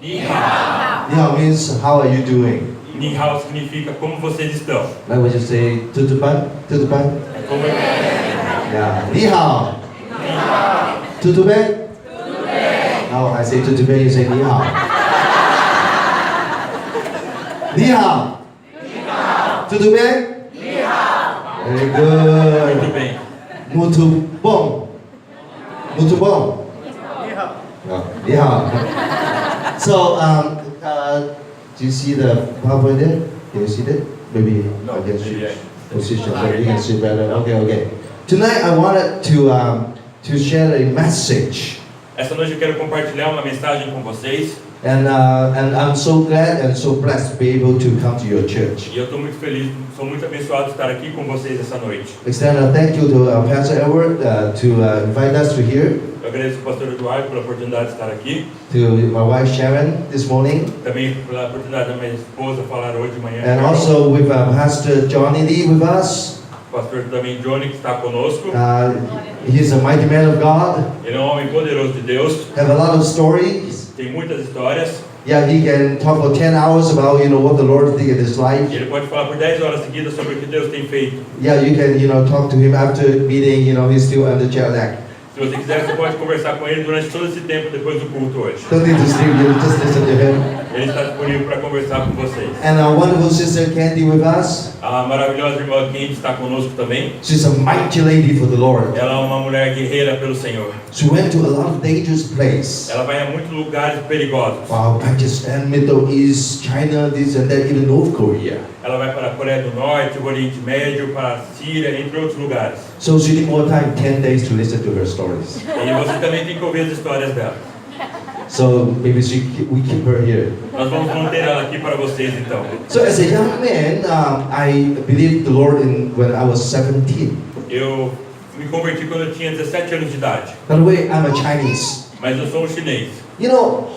Ni hao. Ni hao means how are you doing? Ni hao significa como vocês estão. Like when you say tutu ban? É como Yeah. Ni hao. Tutu ban? Now I say tutu ban, you say ni hao. Ni hao. Tutu ban? Very good. muito bem. Muito bom. Muito bom. Ni hao. So, do you see the PowerPoint there? Can you see that? Maybe No, I can maybe switch I- position so you can see better. Okay. Tonight I wanted to share a message, Essa noite eu quero compartilhar uma mensagem com vocês. and I'm so glad and so blessed to be able to come to your church. E eu estou muito feliz, sou muito abençoado de estar aqui com vocês essa noite. Extend a thank you to Pastor Edward to invite us to here, Eu agradeço ao pastor Eduardo pela oportunidade de estar aqui. to my wife Sharon this morning, Também pela oportunidade da minha esposa falar hoje de manhã. and also with Pastor Johnny Lee with us. O pastor também Johnny, que está conosco. He's a mighty man of God, Ele é um homem poderoso de Deus. have a lot of stories. Tem muitas histórias. Yeah, he can talk for 10 hours about, what the Lord did in his life. E ele pode falar por 10 horas seguidas sobre o que Deus tem feito. Yeah, you can, talk to him after meeting, he's still under jet lag. Se você quiser, você pode conversar com ele durante todo esse tempo depois do culto hoje. Don't need to sleep, you just listen to him. Ele está disponível para conversar com vocês. And our wonderful sister Candy with us. A maravilhosa irmã Candy está conosco também. She's a mighty lady for the Lord. Ela é uma mulher guerreira pelo Senhor. She went to a lot of dangerous places. Ela vai a muitos lugares perigosos. Wow, Pakistan, Middle East, China, this and that, even North Korea. Ela vai para a Coreia do Norte, o Oriente Médio, para a Síria, entre outros lugares. So she need more time, 10 days to listen to her stories. E você também tem que ouvir as histórias dela. So maybe we keep her here. Nós vamos manter ela aqui para vocês então. So as a young man, I believed the Lord when I was 17. Eu me converti quando eu tinha 17 anos de idade. By the way, I'm a Chinese. Mas eu sou um chinês.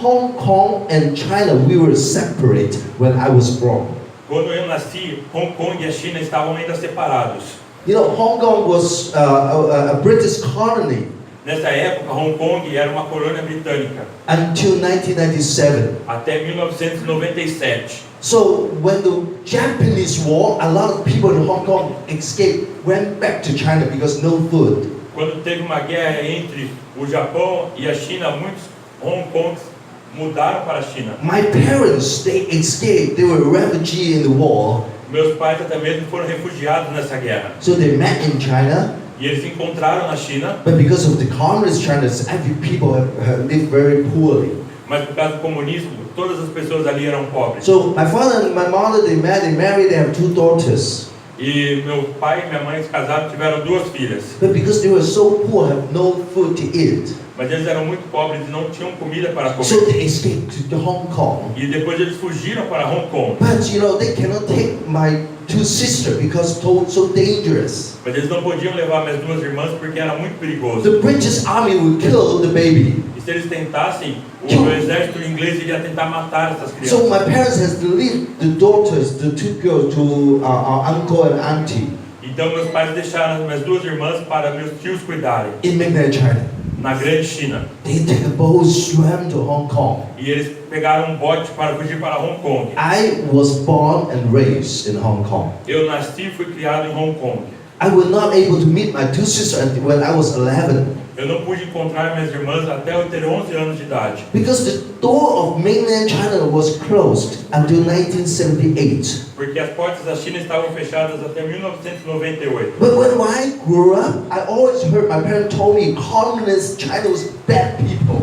Hong Kong and China, we were separate when I was born. Quando eu nasci, Hong Kong e a China estavam ainda separados. Hong Kong was a British colony Nessa época, Hong Kong era uma colônia britânica, until 1997. até 1997. So when the Japanese war, a lot of people in Hong Kong escaped, went back to China because no food. Quando teve uma guerra entre o Japão e a China, muitos Hong Kongs mudaram para a China. My parents, they escaped, they were refugees in the war. Meus pais até mesmo foram refugiados nessa guerra. So they met in China, E eles se encontraram na China, but because of the communist China, every people have lived very poorly. mas por causa do comunismo, todas as pessoas ali eram pobres. So my father and my mother, they met, they married, they have 2 daughters. E meu pai e minha mãe se casaram, tiveram 2 filhas. But because they were so poor, have no food to eat. Mas eles eram muito pobres e não tinham comida para So comer. they escaped to Hong Kong. E depois eles fugiram para Hong Kong. But they cannot take my 2 sisters because so dangerous. Mas eles não podiam levar minhas 2 irmãs porque era muito perigoso. The British army will kill the baby. E se eles tentassem, o exército inglês iria tentar matar essas crianças. So my parents has to leave the daughters, the 2 girls, to our uncle and auntie Então meus pais deixaram as minhas 2 irmãs para meus tios cuidarem, in mainland China. na grande China. They take a boat, swam to Hong Kong. E eles pegaram um bote para fugir para Hong Kong. I was born and raised in Hong Kong. Eu nasci e fui criado em Hong Kong. I was not able to meet my 2 sisters until when I was 11. Eu não pude encontrar minhas irmãs até eu ter 11 anos de idade. Because the door of mainland China was closed until 1978. Porque as portas da China estavam fechadas até 1998. But when I grew up, I always heard my parents told me communist China was bad people.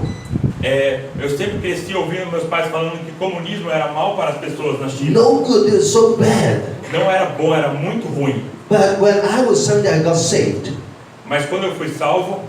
Eu sempre cresci ouvindo meus pais falando que comunismo era mal para as pessoas na China. No good, they were so bad. Não era bom, era muito ruim. But when I was 17, I got saved. Mas quando eu fui salvo,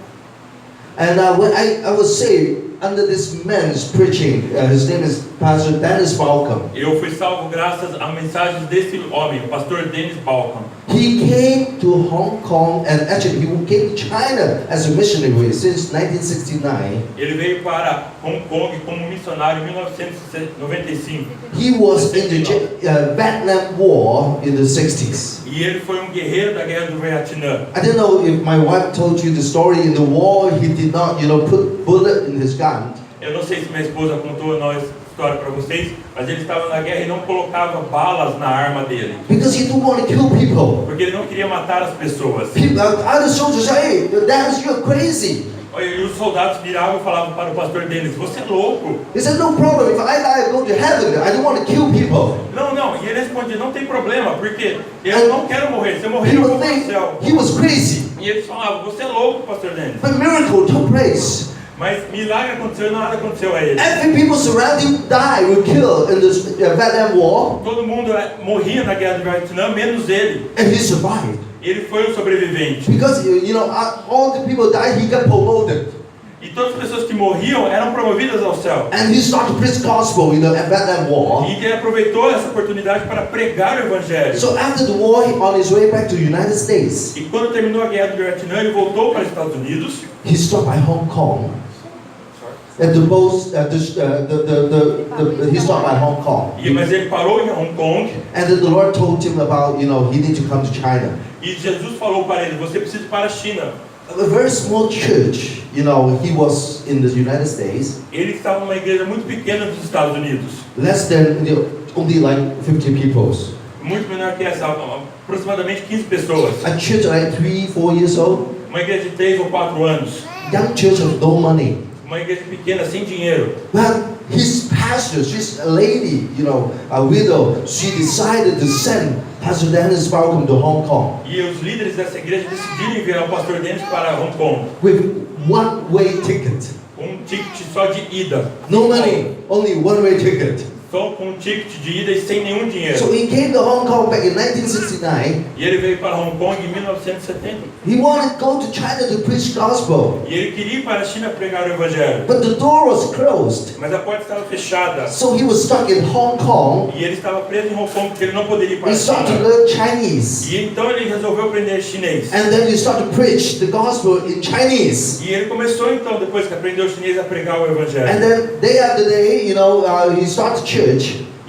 And when I was saved under this man's preaching, his name is Pastor Dennis Balcom. eu fui salvo graças a mensagens desse homem, o pastor Dennis Balcom. He came to Hong Kong and actually he came to China as a missionary since 1969. Ele veio para Hong Kong como missionário em 1995. He was in the Vietnam War in the 60s. E ele foi guerreiro da guerra do Vietnã. I don't know if my wife told you the story in the war. He did not, put bullet in his gun, Eu não sei se minha esposa contou a história para vocês, mas ele estava na guerra e não colocava balas na arma dele. Because he don't want to kill people. Porque ele não queria matar as pessoas. Other soldiers say, hey, Dennis, you're crazy. E os soldados viravam e falavam para o pastor deles: você é louco. He said, no problem. If I die, I go to heaven. I don't want to kill people. Não. E ele respondia: não tem problema, porque eu não quero morrer. Se eu morrer, He eu vou would para o think céu. he was crazy. E eles falavam: você é louco, pastor Denis. But miracle took place. Mas milagre aconteceu e nada aconteceu a ele. Every people surrounding him died, were killed in this Vietnam War, Todo mundo morria na guerra do Vietnã, menos ele. and he survived. Ele foi um sobrevivente. Because all the people died, he got promoted, E todas as pessoas que morriam eram promovidas ao céu. and he started to preach gospel in the Vietnam War. E ele aproveitou essa oportunidade para pregar o evangelho. So after the war, on his way back to the United States, E quando terminou a guerra do Vietnã, ele voltou para os Estados Unidos. he stopped by Hong Kong. At the post, he stopped by Hong Kong, Mas ele parou em Hong Kong. and then the Lord told him about, he need to come to China. E Jesus falou para ele: você precisa ir para a China. A very small church, he was in the United States, Ele estava numa igreja muito pequena dos Estados Unidos. less than, only like 50 people. Muito menor que essa, aproximadamente 15 pessoas. A church like 3-4 years old, Uma igreja de 3 ou 4 anos. young church of no money. Uma igreja pequena, sem dinheiro. But his pastor, she's a lady, a widow, she decided to send Pastor Dennis Malcolm to Hong Kong E os líderes dessa igreja decidiram enviar o pastor Denis para Hong Kong. with one-way ticket. Ticket só de ida. No money, only one-way ticket. Só com um ticket de ida e sem nenhum dinheiro. So he came to Hong Kong back in 1969. E ele veio para Hong Kong em 1970. He wanted to go to China to preach gospel, E ele queria ir para a China pregar o evangelho. but the door was closed. Mas a porta estava fechada. So he was stuck in Hong Kong. E ele estava preso em Hong Kong porque ele não poderia ir para He a started to China. learn Chinese. E então ele resolveu aprender chinês. And then he started to preach the gospel in Chinese. E ele começou então, depois que aprendeu chinês, a pregar o And evangelho. then day after day, he started church.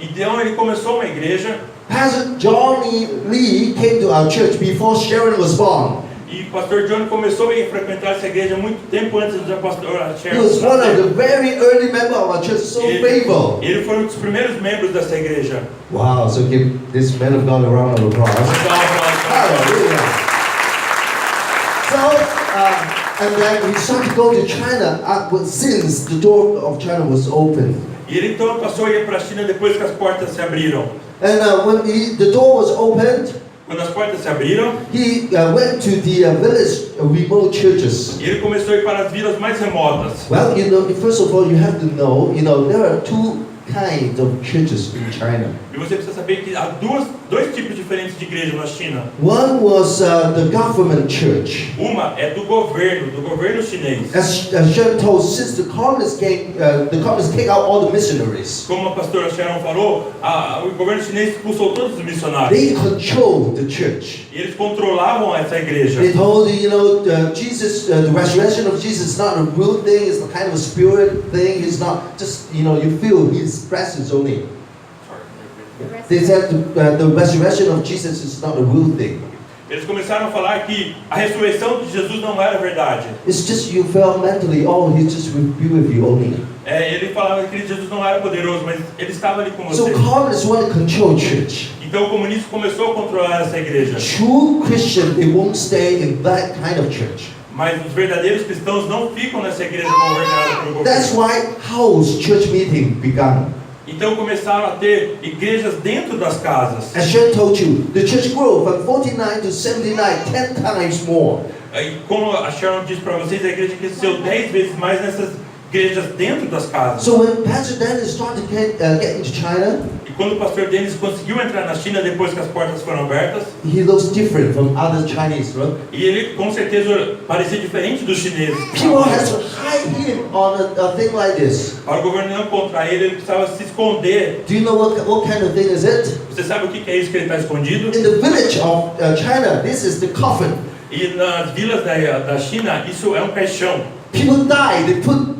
Então ele começou uma igreja. Pastor John Lee came to our church before Sharon was born. E o pastor John começou a frequentar essa igreja muito tempo antes da pastora He was one of the very early members of our church, so faithful. Ele foi um dos primeiros membros dessa igreja. Wow, so give this man of God a round of applause. Hallelujah. So, and then he started to go to China since the door of China was open. E ele então passou a ir para a China depois que as portas se abriram. And when the door was opened, Quando as portas se abriram, he went to the village remote churches. ele começou a ir para as vilas mais remotas. Well, first of all, you have to know, there are two kinds of churches in China. E você precisa saber que há dois tipos diferentes de igreja na China. One was the government church. Uma é do governo chinês. As Sharon told, since the communists kicked out all the missionaries, Como a pastora Sharon falou, o governo chinês expulsou todos os missionários. they controlled the church. E eles controlavam essa igreja. They told Jesus, the resurrection of Jesus is not a real thing. It's a kind of a spirit thing. It's not just you feel His presence only. They said the resurrection of Jesus is not a real thing. Eles começaram a falar que a ressurreição de Jesus não era verdade. It's just you felt mentally, He just will be with you only. Ele falava que Jesus não era poderoso, mas ele estava ali com So você. communists want to control church. Então o comunismo começou a controlar essa igreja. True Christian, they won't stay in that kind of church. Mas os verdadeiros cristãos não ficam nessa igreja governada pelo That's governo. why house church meeting began. Então começaram a ter igrejas dentro das casas. As Sharon told you, the church grew from 49 to 79, 10 times more. E como a Sharon disse para vocês, a igreja cresceu 10 vezes mais nessas igrejas dentro das casas. So when Pastor Dennis started to get into China, E quando o pastor Denis conseguiu entrar na China depois que as portas foram abertas, he looks different from other Chinese, right? e ele com certeza parecia diferente dos chineses. People has to hide him on a thing like this. Para o governo não encontrar ele, ele precisava se esconder. Do you know what kind of thing is it? Você sabe o que é isso que ele está escondido? In the village of China, this is the coffin. E nas vilas da China, isso é um caixão. people die. They put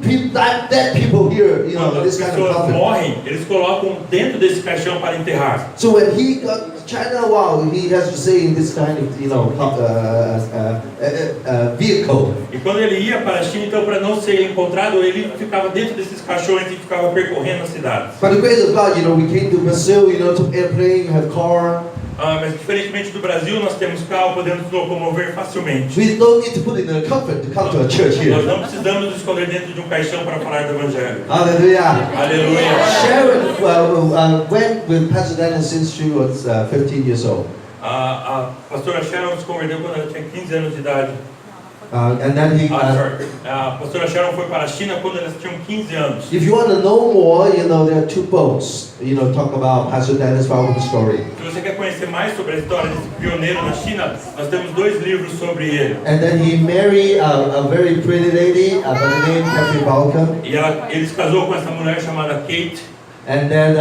dead people here. You know, Quando this as kind of pessoas coffin. morrem, eles colocam dentro desse caixão para enterrar. So when he got China, wow, he has to stay in this kind of, you know, vehicle. E quando ele ia para a China, então, para não ser encontrado, ele ficava dentro desses caixões e ficava percorrendo a cidade. By the grace of God, you know, we came to Brazil, you know, took airplane, have car. Mas diferentemente do Brasil, nós temos carro, podemos nos locomover facilmente. We don't need to put it in a coffin to come to a church Nós here. não precisamos nos esconder dentro de um caixão para falar do Evangelho. Hallelujah. Aleluia. Sharon went with Pastor Daniel since she was 15 years old. A pastora Sharon se converteu quando ela tinha 15 anos de idade. And then he. A pastora Sharon foi para a China quando elas tinham 15 anos. If you want to know more, you know, there are 2 books, you know, talk about Pastor Daniel's powerful story. Se você quer conhecer mais sobre a história desse pioneiro na China, nós temos 2 livros sobre ele. And then he married a very pretty lady by the name Kathy Balcom. E ele se casou com essa mulher chamada Kate. And then,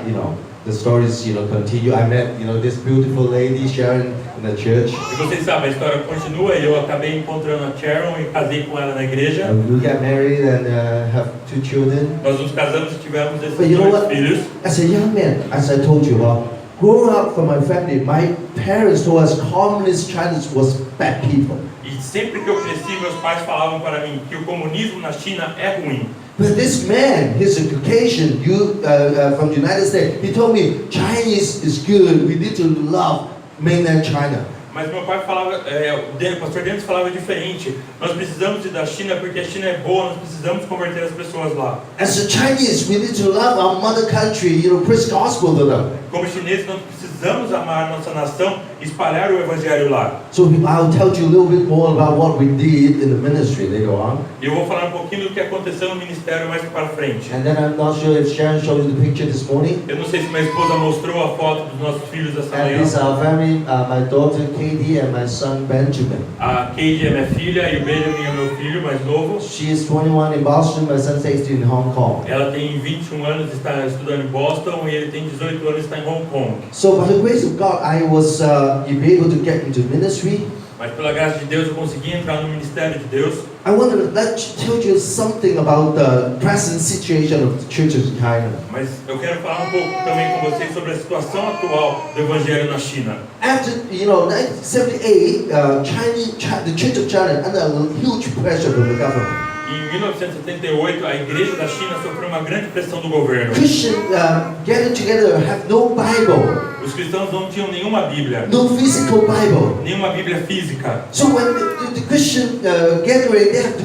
you know, the stories, you know, continue. I met, you know, this beautiful lady, Sharon, in the church. E vocês sabem, a história continua e eu acabei encontrando a Sharon e casei com ela na igreja. We got married and have 2 children. Nós nos casamos e tivemos esses But you know 2 what? filhos. As a young man, as I told you, growing up from my family, my parents told us communist China was bad people. E sempre que eu cresci, meus pais falavam para mim que o comunismo na China é ruim. But this man, his education, from the United States, he told me Chinese is good. We need to love mainland China. Mas meu pai falava, o pastor Denis falava diferente. Nós precisamos ir da China porque a China é boa, nós precisamos converter as pessoas lá. As a Chinese, we need to love our mother country, you know, preach gospel to them. Como chineses, nós precisamos amar a nossa nação e espalhar o evangelho lá. So I'll tell you a little bit more about what we did in the ministry later on. E eu vou falar um pouquinho do que aconteceu no ministério mais para frente. And then I'm not sure if Sharon showed you the picture this morning. Eu não sei se minha esposa mostrou a foto dos nossos filhos essa And manhã. these are family, my daughter Katie and my son Benjamin. A Kate é minha filha e o Benjamin é meu filho mais novo. She is 21 in Boston, my son's 18 in Hong Kong. Ela tem 21 anos, está estudando em Boston e ele tem 18 anos e está em Hong Kong. So by the grace of God, I was able to get into ministry. Mas pela graça de Deus eu consegui entrar no ministério de Deus. I want to tell you something about the present situation of the churches in China. Mas eu quero falar um pouco também com vocês sobre a situação atual do evangelho na China. After 1978, the Church of China under a huge pressure from the government. Em 1978, a igreja da China sofreu uma grande pressão do governo. Christians gathered together have no Bible, Os cristãos não tinham nenhuma Bíblia, no physical Bible. nenhuma Bíblia física. So when the Christian gathering, they have to,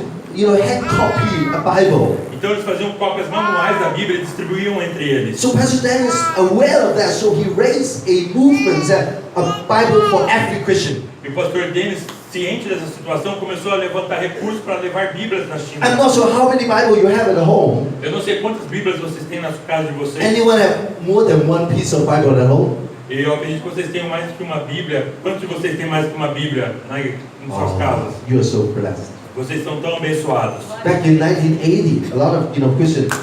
hand copy a Bible. Então eles faziam cópias manuais da Bíblia e distribuíam entre eles. So Pastor Dan is aware of that, so he raised a movement that a Bible for every Christian. E o pastor Denis, ciente dessa situação, começou a levantar recursos para levar Bíblias na China. I'm not sure how many Bible you have at home. Eu não sei quantas Bíblias vocês têm na casa de vocês. Anyone have more than one piece of Bible at home? E eu acredito que vocês tenham mais que uma Bíblia. Quantos de vocês têm mais que uma Bíblia em suas casas? You are so blessed. Vocês são tão abençoados. Back in 1980, a lot of Christians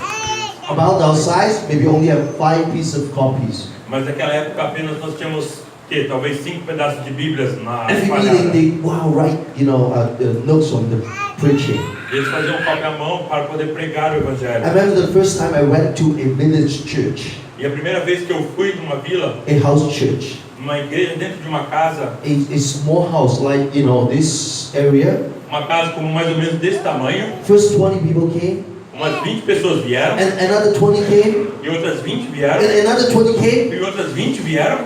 about our size maybe only have 5 pieces of copies. Mas naquela época apenas nós tínhamos talvez 5 pedaços de Bíblias na Every meeting espalhada. they write notes on the preaching. Eles faziam cópia à mão para poder pregar o I evangelho. remember the first time I went to a village church, E a primeira vez que eu fui numa vila, a house church, numa igreja dentro de uma casa, a small house like this area. uma casa como mais ou menos desse tamanho, First 20 people came, umas 20 pessoas vieram, and another 20 came, e outras 20 vieram, and another 20 came. e outras 20 vieram.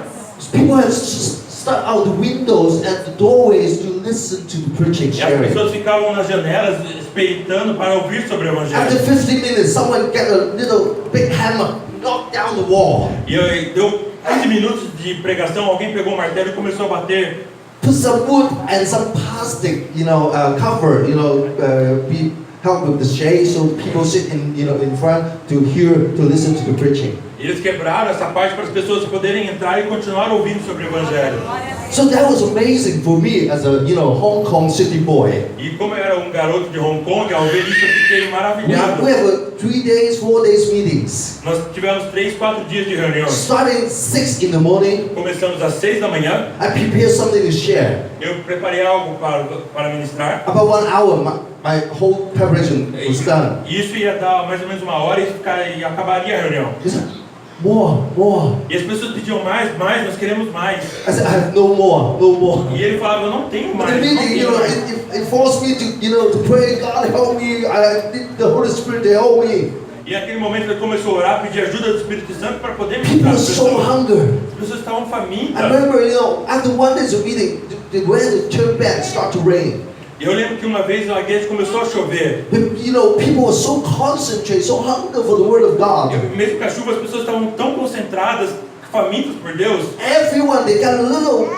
People have stuck out the windows and the doorways to listen to the preaching. E as Sharing. pessoas ficavam nas janelas esperando para ouvir sobre o After evangelho. 15 minutes, someone get a little big hammer, knock down the wall, E deu 15 minutos de pregação, alguém pegou um martelo e começou a bater. put some wood and some plastic, cover, be help with the shade so people sit in front to listen to the preaching. E eles quebraram essa parte para as pessoas poderem entrar e continuar ouvindo sobre o evangelho. So that was amazing for me as a Hong Kong city boy. E como eu era um garoto de Hong Kong, ao ver isso eu fiquei We maravilhado. have a 3 days, 4 days meetings. Nós tivemos 3, 4 dias de reunião. Starting 6 in the morning, Começamos às 6 da manhã. I prepare something to share. Eu preparei algo para ministrar. About 1 hour, my whole preparation was done. Isso ia dar mais ou menos 1 hora e acabaria a reunião. He said, more, more. E as pessoas pediam mais, nós queremos mais. I said, I have no more, no more. E ele falava, eu não tenho But mais. the Não meeting, tenho mais. it forced me to, to pray, God help me, I need the Holy Spirit to help me. E naquele momento ele começou a orar, pedir ajuda do Espírito Santo para poder People ministrar were as so pessoas. hungry. As pessoas estavam I famintas. remember, after 1 day of meeting, the weather turned bad, start to rain. E eu lembro que uma vez a igreja começou a chover. But, people were so concentrated, so hungry for the Word of God. Mesmo com a chuva, as pessoas estavam tão concentradas, famintas por Deus. Everyone, they got a little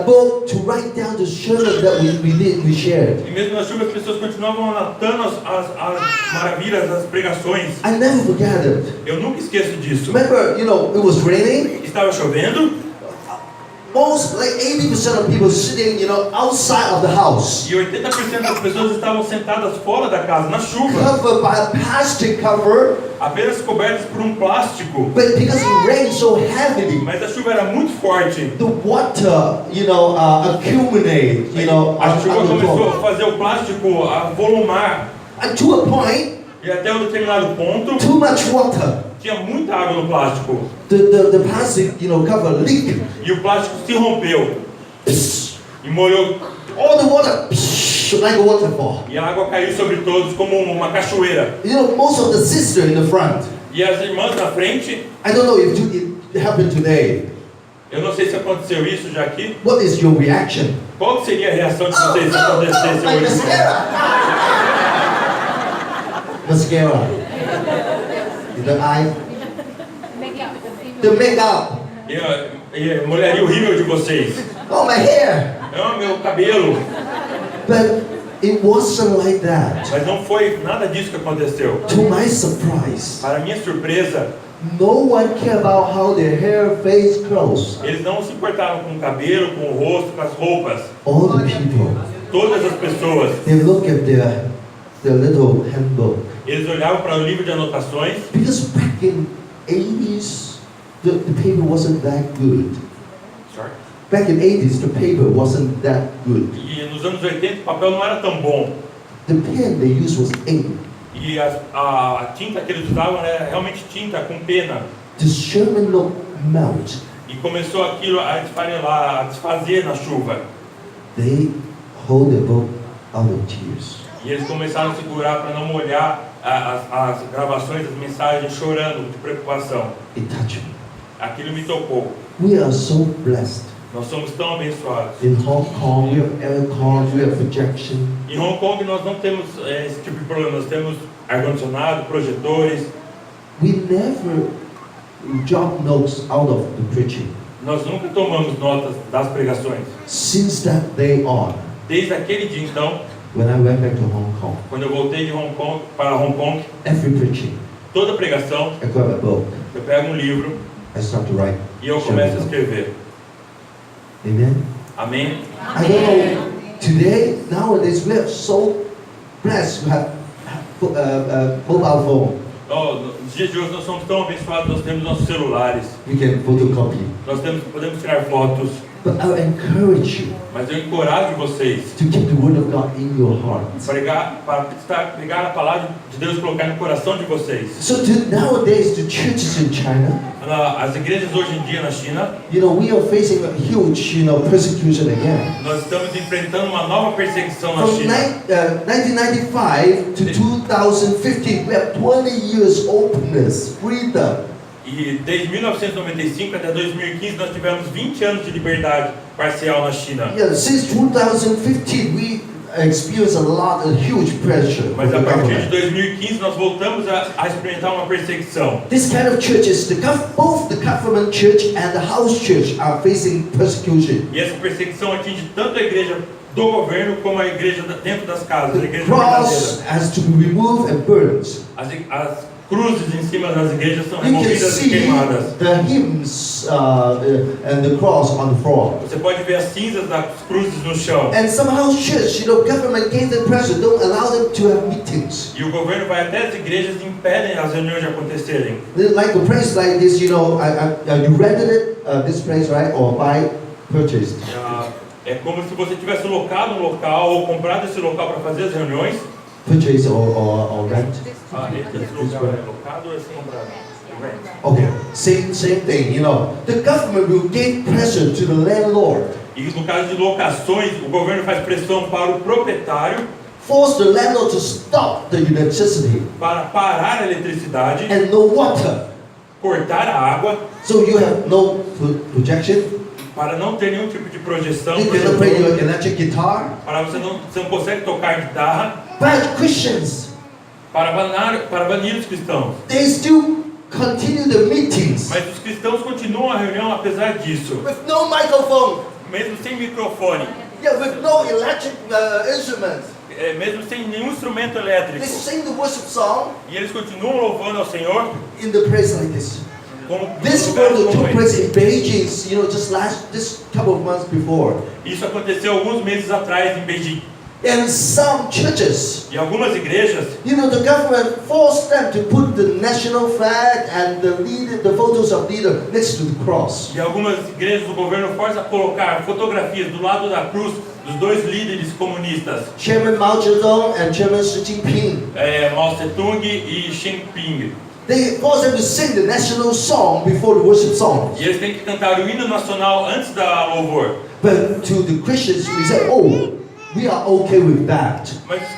book to write down the sermon that we shared. E mesmo na chuva, as pessoas continuavam anotando as maravilhas, as pregações. I never forget it. Eu nunca esqueço disso. Remember, it was raining. Estava chovendo. Most, like 80% of people sitting, outside of the house. E 80% das pessoas estavam sentadas fora da casa, na chuva. Covered by a plastic cover. Apenas cobertas por um plástico. But because it rained so heavily, Mas a chuva era muito forte. the water, accumulate, A chuva on the começou floor. a fazer o plástico a volumar. And to a point, E até um determinado ponto, too much water. tinha muita água no plástico. The plastic, cover leak. E o plástico se rompeu. E molhou. All the water, like a waterfall. E a água caiu sobre todos como uma cachoeira. Most of the sisters in the front. E as irmãs na frente, I don't know if it happened today. eu não sei se aconteceu isso já aqui. What is your reaction? Qual seria a reação de vocês se acontecesse Like hoje? mascara. The eye. The makeup. E a molharia horrível de vocês. Oh, my hair. É meu cabelo. But it wasn't like that. Mas não foi nada disso que aconteceu. To my surprise, Para minha surpresa, no one cared about how their hair, face, clothes. eles não se importaram com o cabelo, com o rosto, com as roupas. All the people, Todas as pessoas, they look at their little handbook. eles olhavam para o livro de anotações. Because back in 80s, the paper wasn't that good. Back in 80s, the paper wasn't that good. E nos anos 80 o papel não era tão bom. The pen they used was ink. E a tinta que eles usavam era realmente tinta com pena. The Sherman look melt. E começou aquilo a esfarelar, a desfazer na chuva. They hold the book out of tears. E eles começaram a segurar para não molhar as gravações, as mensagens, chorando de preocupação. It touched me. Aquilo me tocou. We are so blessed. Nós somos tão abençoados. In Hong Kong, we have aircon, we have projection. Em Hong Kong nós não temos esse tipo de problema. Nós temos ar-condicionado, projetores. We never drop notes out of the preaching. Nós nunca tomamos notas das pregações. Since that day on, Desde aquele dia então, when I went back to Hong Kong, quando eu voltei de Hong Kong para Hong Kong, every preaching, toda pregação, I grab a book, eu pego um livro I start to write. e eu começo a escrever. Amen? Amém? I don't know, today, nowadays, we are so blessed to have mobile phone. Oh, nos dias de hoje nós somos tão abençoados, nós temos nossos celulares, We can photocopy. nós podemos tirar fotos, But I encourage you mas eu encorajo vocês to keep the Word of God in your heart. para pegar a palavra de Deus e colocar no coração de vocês. So nowadays, the churches in China, As igrejas hoje em dia na China, we are facing a huge, persecution again. nós estamos enfrentando uma nova perseguição na From China. 1995 to 2015, we have 20 years openness, freedom. E desde 1995 até 2015 nós tivemos 20 anos de liberdade parcial na China. Yeah, since 2015, we experience a huge pressure. Mas from a the partir de government. 2015 nós voltamos a experimentar uma perseguição. This kind of churches, both the government church and the house church are facing persecution. E essa perseguição atinge tanto a igreja do governo como a igreja dentro das casas, a The igreja cross verdadeira. has to be removed and burned. As cruzes em cima das igrejas são You can removidas e see queimadas. the hymns and the cross on the floor. Você pode ver as cinzas das cruzes no chão. And somehow church, government gave them pressure, don't allow them to have meetings. E o governo vai até as igrejas e impedem as reuniões de acontecerem. Like a place like this, you rented it, this place, right? Or purchased. É como se você tivesse locado um local ou comprado esse local para fazer as reuniões. Purchase or rent. Esse local é locado ou é comprado? Rent. Okay, same thing, The government will give pressure to the landlord. E no caso de locações, o governo faz pressão para o proprietário Force the landlord to stop the electricity para parar a eletricidade, and no water. cortar a água, So you have no projection. para não ter nenhum tipo de projeção, You cannot play your electric guitar. para você não consegue tocar guitarra, But Christians, para banir os cristãos. they still continue the meetings Mas os cristãos continuam a reunião apesar disso, with no microphone, mesmo sem microfone, with no electric instruments. mesmo sem nenhum instrumento They elétrico. sing the worship song E eles continuam louvando ao Senhor in the place like this. como This lugares photo como took esse. place in Beijing, just couple of months before. Isso aconteceu alguns meses atrás em Beijing. And some churches, E algumas igrejas, the government forced them to put the national flag and the photos of leader next to the cross. e algumas igrejas do governo força a colocar fotografias do lado da cruz dos dois líderes comunistas, Chairman Mao Zedong and Chairman Xi Jinping. Mao Tse-tung e Xi Jinping. They forced them to sing the national song before the worship song. E eles têm que cantar o hino nacional antes da louvor. But to the Christians, we said, oh, we are okay with that. Mas os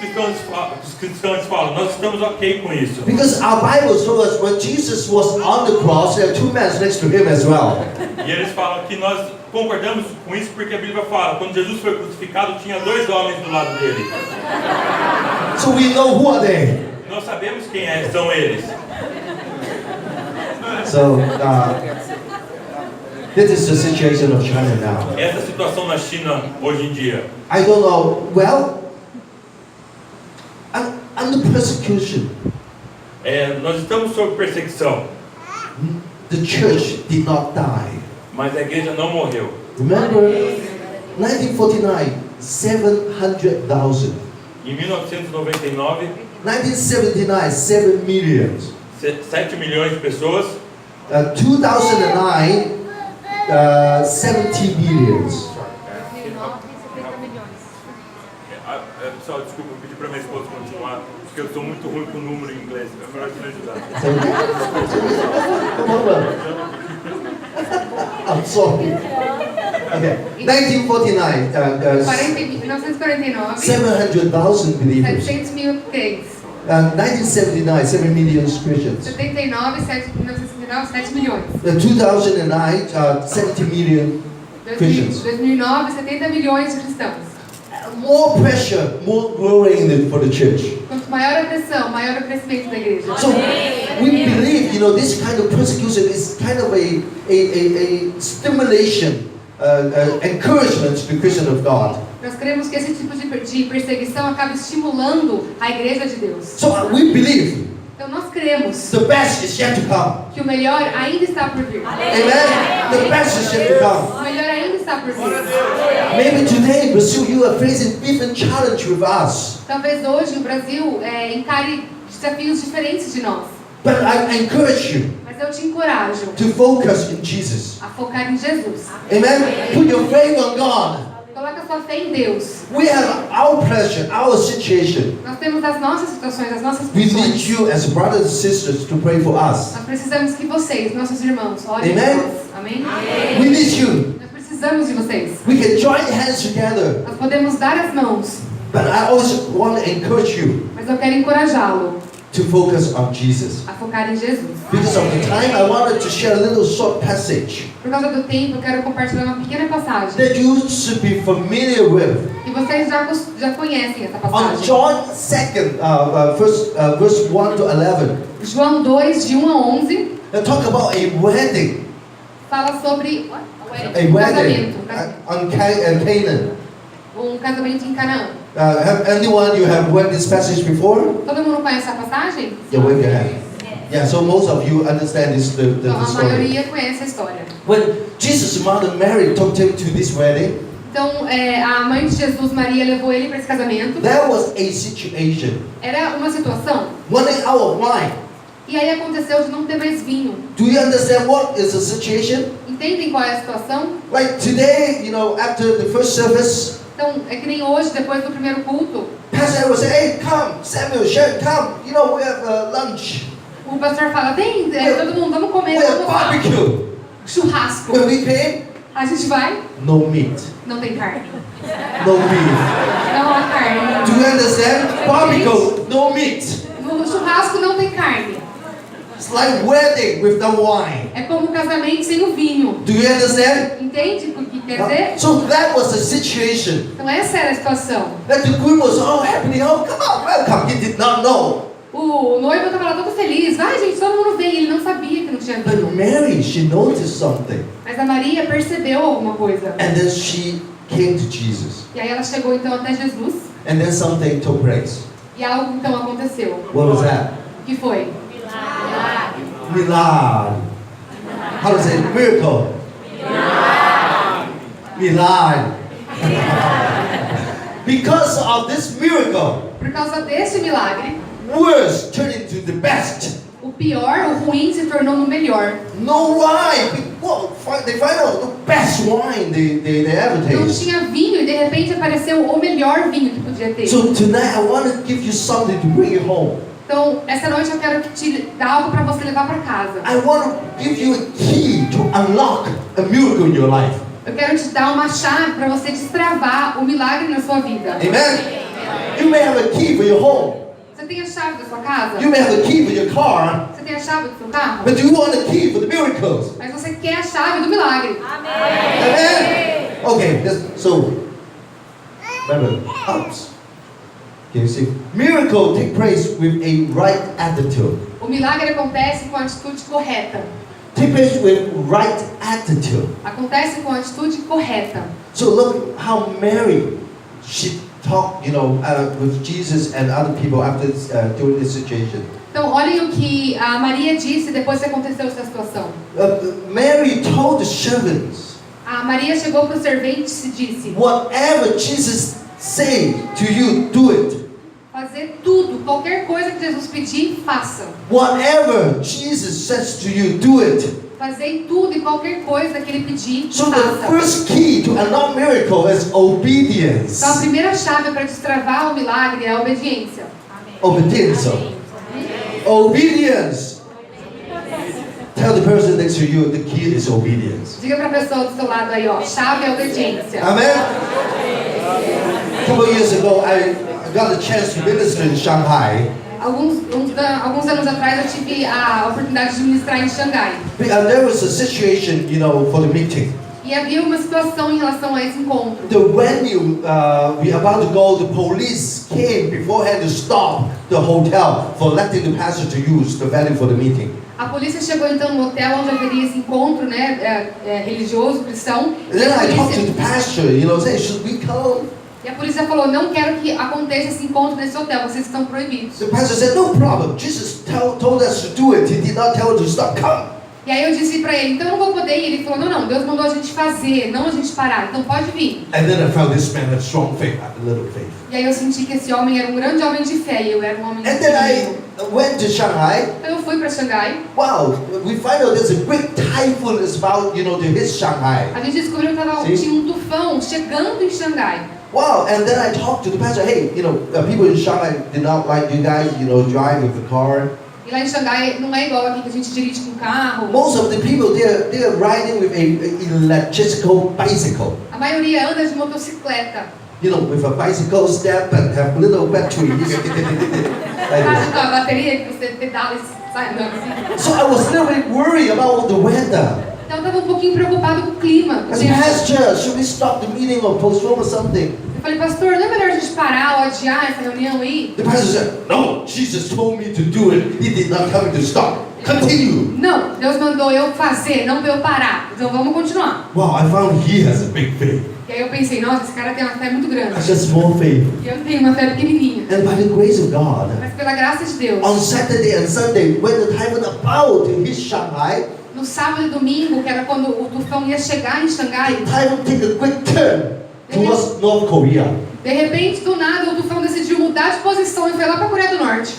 cristãos falam, nós estamos ok com isso. Because our Bible shows us when Jesus was on the cross, there are two men next to him as well. E eles falam que nós concordamos com isso porque a Bíblia fala, quando Jesus foi crucificado, tinha dois homens do lado dele. So we know who are they. Nós sabemos quem são eles. So this is the situation of China now. Essa situação na China hoje em dia. I don't know. Well, under persecution, Nós estamos sob perseguição, the church did not die. mas a igreja não morreu. Remember, 1949, 700,000. Em 1999, 1979, 7 million. 7 milhões de pessoas. 2009, 70 million. Pessoal, desculpa, eu pedi para minha esposa continuar, porque eu estou muito ruim com o número em inglês. É melhor te ajudar. I'm sorry. Okay, 1949, 1949, 700,000 believers. 700 mil crentes. 1979, 7 million Christians. 1979, 7 milhões. 2009, 70 million Christians. 2009, 70 milhões de cristãos. More pressure, more glory for the church. Quanto maior a pressão, maior o crescimento da igreja. So we believe, this kind of persecution is kind of a stimulation, encouragement to the Christian of God. Nós cremos que esse tipo de perseguição acaba estimulando a igreja de Deus. So we believe Então nós cremos the best is yet to come. que o melhor ainda está por vir. Amen. The best is yet to come. O melhor ainda está por vir. Maybe today, Brazil, you are facing different challenge with us. Talvez hoje o Brasil encare desafios diferentes de nós. But I encourage you Mas eu te encorajo to focus in Jesus. a focar em Jesus. Amen. Put your faith on God. Coloca sua fé em Deus. We have our pleasure, our situation. Nós temos as nossas situações, as nossas We need funções. you as brothers and sisters to pray for us. Nós precisamos que vocês, nossos irmãos, orem por Amen. nós. Amém? We need you. Nós precisamos de vocês. We can join hands together. Nós podemos dar as mãos, But I also want to encourage you mas eu quero encorajá-lo to focus on Jesus. a focar em Jesus. Because of the time, I wanted to share a little short passage Por causa do tempo, eu quero compartilhar uma pequena passagem. that you should be familiar with. E vocês já conhecem essa On passagem. John 2nd, verse 1 to 11, João 2, de 1 a 11, talk about a wedding. fala sobre A um wedding casamento. on Canaan. Um casamento em Canaã. Have anyone you have read this passage before? Todo mundo conhece essa passagem? Yeah, wave your hand. Yeah, so most of you understand this the Então, a story. maioria conhece a história. When Jesus' mother Mary took him to this wedding, Então, a mãe de Jesus, Maria, levou ele para esse casamento. there was a situation Era uma situação. running out of wine. E aí aconteceu de não ter mais vinho. Do you understand what is the situation? Entendem qual é a situação? Like today, after the first service, Então, é que nem hoje, depois do primeiro culto, Pastor will say, "Hey, come, Samuel, Sharon, come. We have lunch. o pastor fala, vem, todo mundo, vamos comer, We have vamos lá. barbecue." Churrasco. When we came, A gente vai, no meat, não tem carne. no beef. Não há carne. Do you understand? Barbecue, no meat. No churrasco não tem carne. It's like wedding with no wine. É como um casamento sem o vinho. Do you understand? Entende o que quer dizer? So that was the situation. Então essa era a situação. That the group was all happening. Oh, come on, welcome. He did not know. O noivo estava lá todo feliz. Vai, gente, todo mundo vem. Ele não sabia que não tinha vinho. But Mary, she noticed something. Mas a Maria percebeu alguma coisa. And then she came to Jesus. E aí ela chegou então até Jesus. And then something took place. E algo então aconteceu. What was that? O que foi? Milagre. How to say miracle? Milagre. Because of this miracle, Por causa desse milagre, worst turned into the best. o pior, o ruim, se tornou no melhor. No wine. Well, they find out the best wine they ever Não taste. tinha vinho e de repente apareceu o melhor vinho que podia ter. So tonight I want to give you something to bring you home. Então, essa noite eu quero te dar algo para você levar para casa. I want to give you a key to unlock a miracle in your life. Eu quero te dar uma chave para você destravar o milagre na sua vida. Amen? You may have a key for your home. Você tem a chave da sua casa? You may have a key for your car. Você tem a chave do seu carro? But you want a key for the miracles. Mas você quer a chave do milagre. Amen? Okay, so remember, ups. Can you see? Miracle take place with a right attitude. O milagre acontece com a atitude correta. Take place with right attitude. Acontece com a atitude correta. So look how Mary, she talked, with Jesus and other people after during this situation. Então, olhem o que a Maria disse depois que aconteceu essa situação. Mary told the servants, A Maria chegou para os serventes e disse: whatever Jesus say to you, do it. fazer tudo, qualquer coisa que Jesus pedir, façam. Whatever Jesus says to you, do it. Fazer tudo e qualquer coisa que ele pedir, So the façam. first key to unlock miracle is obedience. Então, a primeira chave para destravar o milagre é a obediência. Obedience. Obedience. Tell the person next to you the key is obedience. Diga para a pessoa do seu lado aí, ó, chave é obediência. Amen. A couple of years ago, I got a chance to minister in Shanghai. Alguns anos atrás eu tive a oportunidade de ministrar em Xangai. There was a situation, for the meeting. E havia uma situação em relação a esse encontro. The venue we about to go, the police came beforehand to stop the hotel for letting the pastor to use the venue for the meeting. A polícia chegou então no hotel onde haveria esse encontro, né, religioso, cristão. And then I talked to the pastor, say, should we come? E a polícia falou, não quero que aconteça esse encontro nesse hotel, vocês estão proibidos. The pastor said, no problem. Jesus told us to do it. He did not tell us to stop. Come. E aí eu disse pra ele, então eu não vou poder ir. Ele falou, não, Deus mandou a gente fazer, não a gente parar, então pode vir. And then I found this man had strong faith, a little faith. E aí eu senti que esse homem era um grande homem de fé e eu era um homem de And then fé. I went to Shanghai. Então eu fui para Xangai. Wow, we find out there's a great typhoon is about, to hit Shanghai. A gente descobriu que tinha um tufão chegando em Xangai. Wow, and then I talked to the pastor, hey, people in Shanghai did not like you guys, drive with the car. E lá em Xangai não é igual aqui que a gente dirige com carro. Most of the people, they're riding with a electrical bicycle. A maioria anda de motocicleta. With a bicycle step and have little battery. Sabe com a bateria que você pedala e sai andando assim? So I was a little bit worried about the weather. Então eu estava um pouquinho preocupado com o clima. I said, Pastor, should we stop the meeting or postpone or something? Eu falei, pastor, não é melhor a gente parar ou adiar essa reunião aí? The pastor said, no, Jesus told me to do it. He did not tell me to stop. Continue. Não, Deus mandou eu fazer, não para eu parar. Então vamos continuar. Wow, I found he has a big faith. E aí eu pensei, nossa, esse cara tem uma fé muito grande. I just small faith. E eu tenho uma fé pequenininha. And by the grace of God, Mas pela graça de Deus, on Saturday and Sunday, when the typhoon about to hit Shanghai, no sábado e domingo, que era quando o tufão ia chegar em Xangai, the typhoon take a quick turn towards North Korea. de repente, do nada, o tufão decidiu mudar de posição e foi lá para a Coreia do Norte.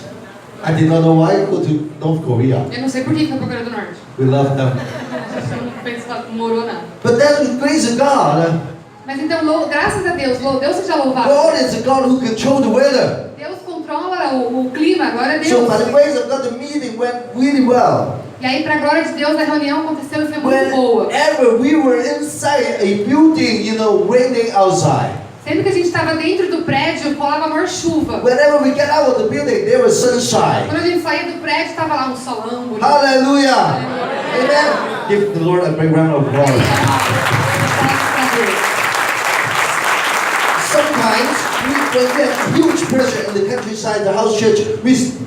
I did not know why go to North Korea. Eu não sei por que foi para a Coreia do Norte. We love them. A gente não fez, não morou nada. But that's the grace of God. Mas então, graças a Deus, Deus seja louvado. God is the God who controls the weather. Deus controla o clima, agora é So Deus. by the grace of God, the meeting went really well. E aí, para a glória de Deus, a reunião aconteceu e foi muito boa. Whenever we were inside a building, raining outside. Sempre que a gente estava dentro do prédio, rolava maior chuva. Whenever we get out of the building, there was sunshine. Quando a gente saía do prédio, estava lá um solão bonito. Hallelujah. Amen. Give the Lord a big round of applause. Sometimes, when we have huge pressure in the countryside, the house church,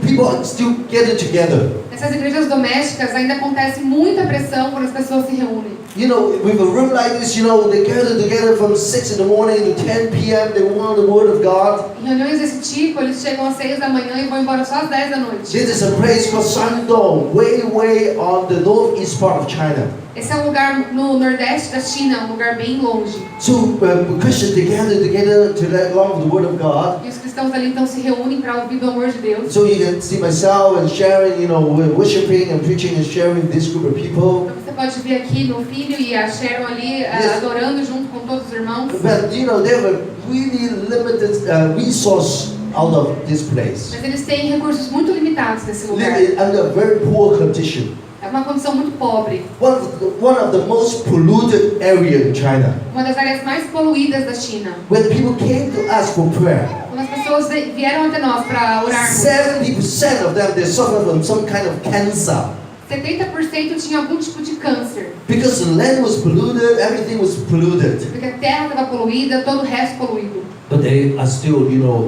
people are still getting together. Nessas igrejas domésticas ainda acontece muita pressão quando as pessoas se reúnem. With a room like this, they gather together from 6 in the morning to 10 p.m. They want the Word of God. Em reuniões desse tipo, eles chegam às 6 da manhã e vão embora só às 10 da noite. This is a place called Shandong, way on the northeast part of China. Esse é um lugar no nordeste da China, um lugar bem longe. So Christians they gather together to let along the Word of God. E os cristãos ali então se reúnem para ouvir do amor de Deus. So you can see myself and sharing, worshiping and preaching and sharing with this group of people. Então você pode ver aqui meu filho e a Sharon ali adorando junto com todos os irmãos. But they have a really limited resource out of this place. Mas eles têm recursos muito limitados nesse lugar. Living under a very poor condition. É uma condição muito pobre. One of the most polluted area in China. Uma das áreas mais poluídas da China. When people came to ask for prayer, Quando as pessoas vieram até nós para orarmos, 70% of them they suffer from some kind of cancer. 70% tinha algum tipo de câncer. Because the land was polluted, everything was polluted. Porque a terra estava poluída, todo o resto poluído. But they are still,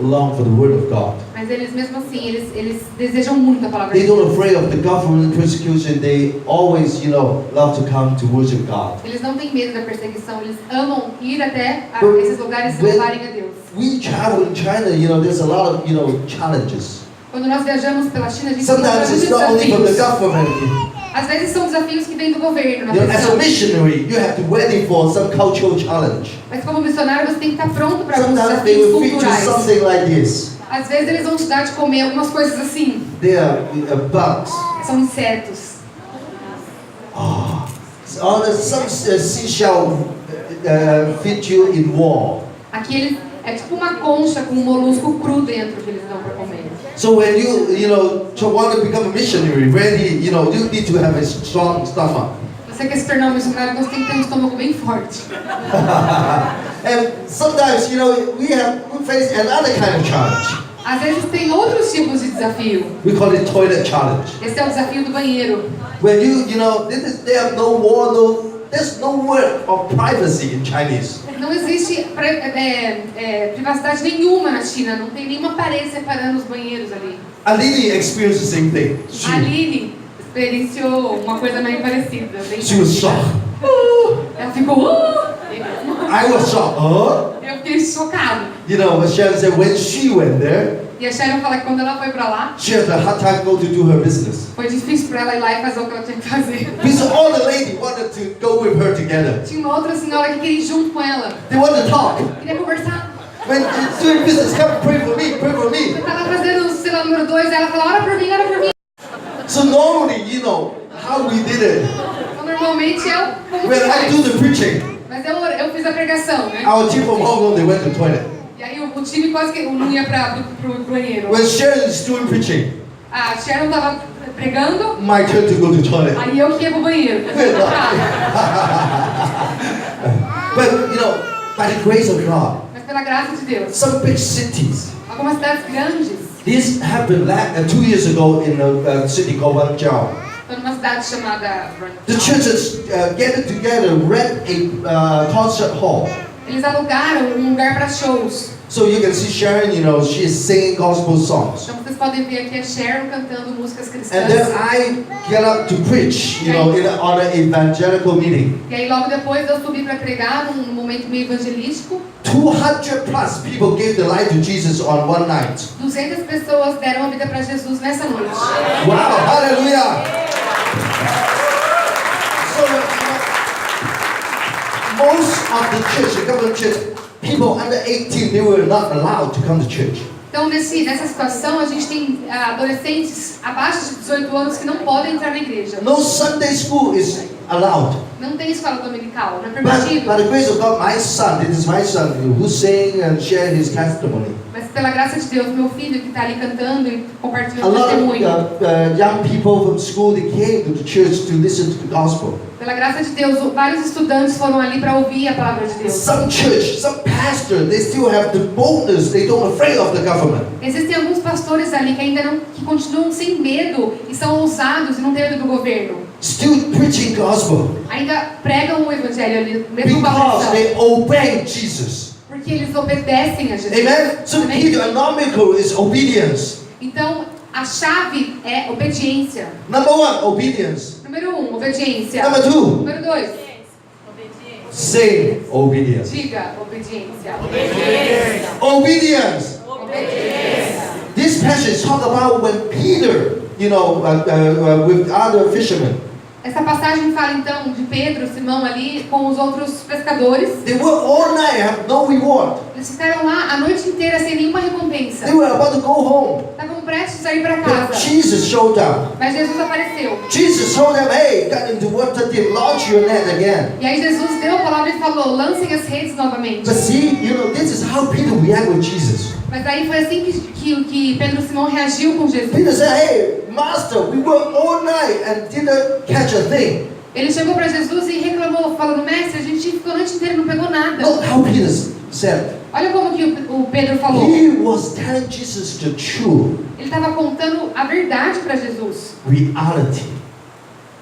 long for the Word of God. Mas eles mesmo assim, eles desejam muito a palavra They de don't Deus. afraid of the government persecution. They always, love to come to worship God. Eles não têm medo da perseguição, eles amam ir até But esses lugares e when louvarem a Deus. We travel in China, there's a lot of, challenges. Quando nós viajamos pela China, a gente encontra Sometimes muitos it's not only from the desafios. government. Às vezes são desafios que vêm do governo, na As a pressão. missionary, you have to ready for some cultural challenge. Mas como missionário, você tem que estar pronto para alguns Sometimes they desafios will feed you culturais. something like this. Às vezes eles vão te dar de comer algumas coisas assim. They are bugs. São insetos. Some seashell feed you in wall. Aqui eles, é tipo uma concha com um molusco cru dentro que eles dão para comer. So when you want to become a missionary, ready, you need to have a strong stomach. Você quer se tornar um missionário, então você tem que ter um estômago bem forte. And sometimes, we face another kind of challenge. Às vezes tem outros tipos de desafio. We call it toilet challenge. Esse é o desafio do banheiro. When they have no wall, there's no word of privacy in Chinese. Não existe privacidade nenhuma na China. Não tem nenhuma parede separando os banheiros ali. Aline experienced the same thing. A Aline experienciou uma coisa meio parecida. Bem She was shocked. Ela ficou... I was shocked. Eu fiquei chocado. But Sharon said when she went there, E a Sharon fala que quando ela foi pra lá, she had a hard time go to do her business. foi difícil pra ela ir lá e fazer o que ela tinha que fazer. Because all the ladies wanted to go with her together. Tinha uma outra senhora que queria ir junto com ela. They want to talk. Queria conversar. When she's doing business, come pray for me, pray for me. Eu tava fazendo o sei lá, número 2, ela falou, ora por mim, ora por mim. So normally, how we did it. Então, normalmente como When que I faz? do the preaching, Mas eu fiz a pregação, né? our team from Hong Kong, they went to the toilet. E aí o time quase que não ia pro banheiro. When Sharon is doing preaching, A Sharon tava pregando, my turn to go to the toilet. aí eu que ia pro banheiro. But by the grace of God, Mas pela graça de Deus, some big cities. algumas cidades grandes, This happened 2 years ago in a city called Guangzhou. estou numa cidade chamada The churches gathered together, rent a concert hall eles alugaram um lugar para shows. So you can see Sharon, she is singing gospel songs. Então vocês podem ver aqui a Sharon cantando músicas And then cristãs. I get up to preach, on an evangelical meeting. E aí logo depois eu subi para pregar num momento meio evangelístico. 200 plus people gave their life to Jesus on one night. 200 pessoas deram a vida para Jesus nessa noite. Wow, hallelujah! So, most of the church, the government church, people under 18, they were not allowed to come to church. Então nessa situação a gente tem adolescentes abaixo de 18 anos que não podem entrar na igreja. No Sunday school is allowed. Não tem escola dominical, não é But permitido. by the grace of God, my son, this is my son, who sang and shared his testimony. Mas pela graça de Deus, meu filho que está ali cantando e A compartilhando o lot testemunho. of young people from school, they came to the church to listen to the gospel. Pela graça de Deus, vários estudantes foram ali para ouvir a palavra de Deus. Some church, some pastor, they still have the boldness, they don't afraid of the government. Existem alguns pastores ali que ainda que continuam sem medo e são ousados e não têm medo do governo. Still preaching gospel. Ainda pregam o evangelho ali, mesmo com a Because pressão. they obey Jesus. Porque eles obedecem a Jesus. Amen? So Amém? the economical is obedience. Então, a chave é obediência. Number one, obedience. Número 1, obediência. Number two, Número 2, say obedience. diga obediência. Obedience. Obediência. This passage talk about when Peter, with other fishermen, Essa passagem fala então de Pedro, Simão ali com os outros pescadores. they work all night, have no reward. Eles ficaram lá a noite inteira sem nenhuma recompensa. They were about to go home. Estavam prestes a ir para But casa. Jesus showed up. Mas Jesus apareceu. Jesus told them, hey, get into water deep, launch your net again. E aí Jesus deu a palavra e falou, lancem as redes novamente. But see, this is how Peter reacted with Jesus. Mas aí foi assim que Pedro e Simão reagiu com Jesus. Peter said, hey, Master, we worked all night and didn't catch a thing. Ele chegou para Jesus e reclamou, falando, mestre, a gente ficou a noite inteira e não pegou nada. Look how Peter said. Olha como que o Pedro falou. He was telling Jesus the truth, Ele estava contando a verdade para Jesus. reality.